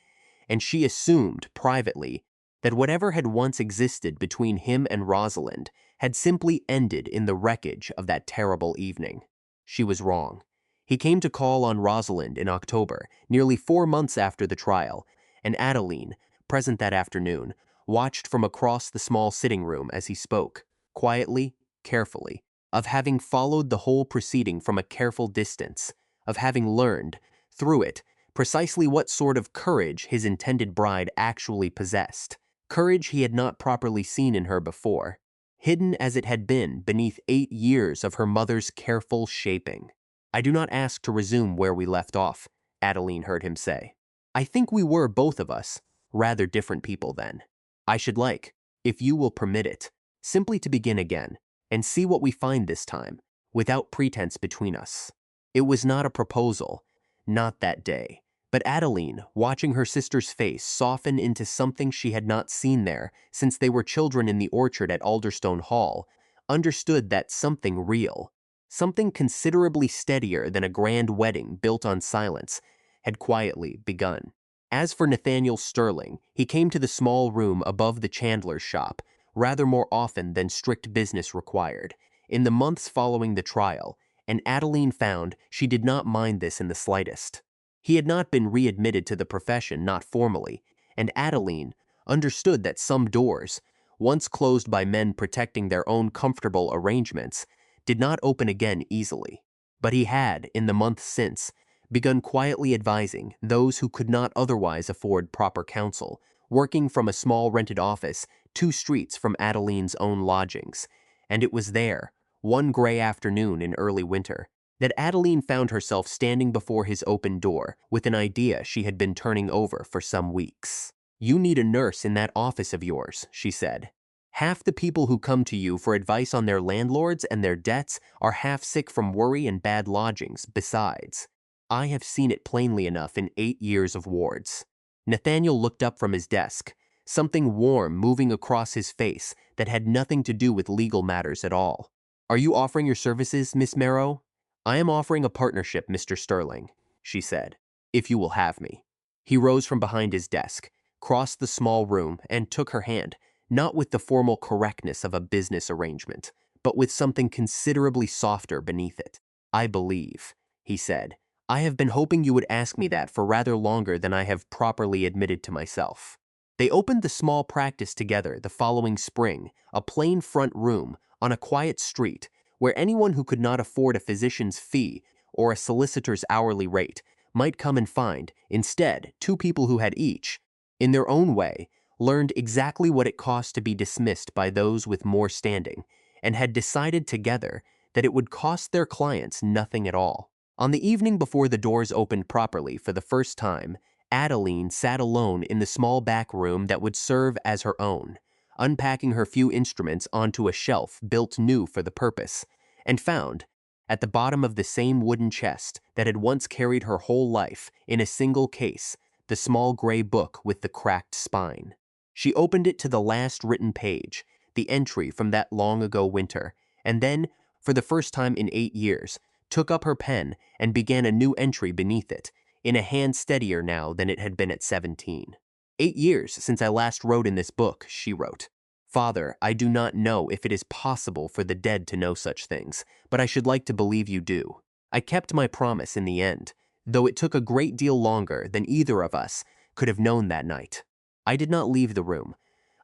and she assumed, privately, that whatever had once existed between him and Rosalind had simply ended in the wreckage of that terrible evening. She was wrong. He came to call on Rosalind in October, nearly 4 months after the trial, and Adeline, present that afternoon, watched from across the small sitting room as he spoke, quietly, carefully, of having followed the whole proceeding from a careful distance, of having learned, through it, precisely what sort of courage his intended bride actually possessed, courage he had not properly seen in her before, hidden as it had been beneath 8 years of her mother's careful shaping. "I do not ask to resume where we left off," Adeline heard him say. "I think we were, both of us, rather different people then. I should like, if you will permit it, simply to begin again, and see what we find this time, without pretense between us." It was not a proposal, not that day, but Adeline, watching her sister's face soften into something she had not seen there since they were children in the orchard at Alderstone Hall, understood that something real, something considerably steadier than a grand wedding built on silence, had quietly begun. As for Nathaniel Sterling, he came to the small room above the chandler's shop, rather more often than strict business required, in the months following the trial, and Adeline found she did not mind this in the slightest. He had not been readmitted to the profession, not formally, and Adeline understood that some doors, once closed by men protecting their own comfortable arrangements, did not open again easily. But he had, in the months since, begun quietly advising those who could not otherwise afford proper counsel, working from a small rented office 2 streets from Adeline's own lodgings, and it was there, one gray afternoon in early winter, that Adeline found herself standing before his open door with an idea she had been turning over for some weeks. "You need a nurse in that office of yours," she said. "Half the people who come to you for advice on their landlords and their debts are half sick from worry and bad lodgings. Besides, I have seen it plainly enough in 8 years of wards." Nathaniel looked up from his desk, something warm moving across his face that had nothing to do with legal matters at all. "Are you offering your services, Miss Marrow?" "I am offering a partnership, Mr. Sterling," she said, "if you will have me." He rose from behind his desk, crossed the small room, and took her hand, not with the formal correctness of a business arrangement, but with something considerably softer beneath it. "I believe," he said, "I have been hoping you would ask me that for rather longer than I have properly admitted to myself." They opened the small practice together the following spring, a plain front room on a quiet street where anyone who could not afford a physician's fee or a solicitor's hourly rate might come and find, instead, two people who had each, in their own way, learned exactly what it cost to be dismissed by those with more standing, and had decided together that it would cost their clients nothing at all. On the evening before the doors opened properly for the first time, Adeline sat alone in the small back room that would serve as her own, unpacking her few instruments onto a shelf built new for the purpose, and found, at the bottom of the same wooden chest that had once carried her whole life in a single case, the small gray book with the cracked spine. She opened it to the last written page, the entry from that long-ago winter, and then, for the first time in 8 years, took up her pen and began a new entry beneath it, in a hand steadier now than it had been at 17. "8 years since I last wrote in this book," she wrote. "Father, I do not know if it is possible for the dead to know such things, but I should like to believe you do. I kept my promise in the end, though it took a great deal longer than either of us could have known that night. I did not leave the room.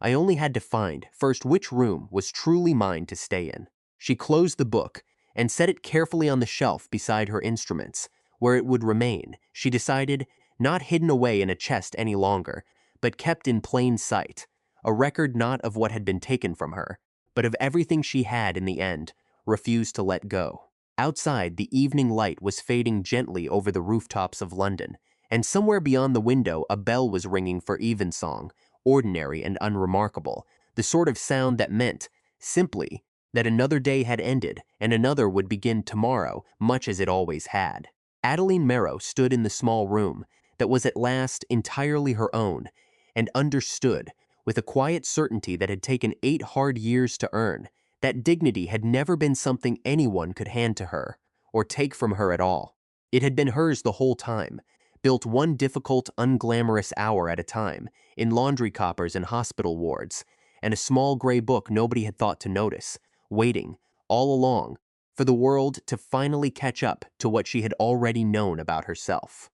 I only had to find first which room was truly mine to stay in." She closed the book and set it carefully on the shelf beside her instruments, where it would remain, she decided, not hidden away in a chest any longer, but kept in plain sight, a record not of what had been taken from her, but of everything she had in the end refused to let go. Outside, the evening light was fading gently over the rooftops of London, and somewhere beyond the window a bell was ringing for evensong, ordinary and unremarkable, the sort of sound that meant, simply, that another day had ended and another would begin tomorrow, much as it always had. Adeline Marrow stood in the small room that was at last entirely her own, and understood, with a quiet certainty that had taken 8 hard years to earn, that dignity had never been something anyone could hand to her, or take from her at all. It had been hers the whole time, built one difficult, unglamorous hour at a time, in laundry coppers and hospital wards, and a small gray book nobody had thought to notice, waiting, all along, for the world to finally catch up to what she had already known about herself.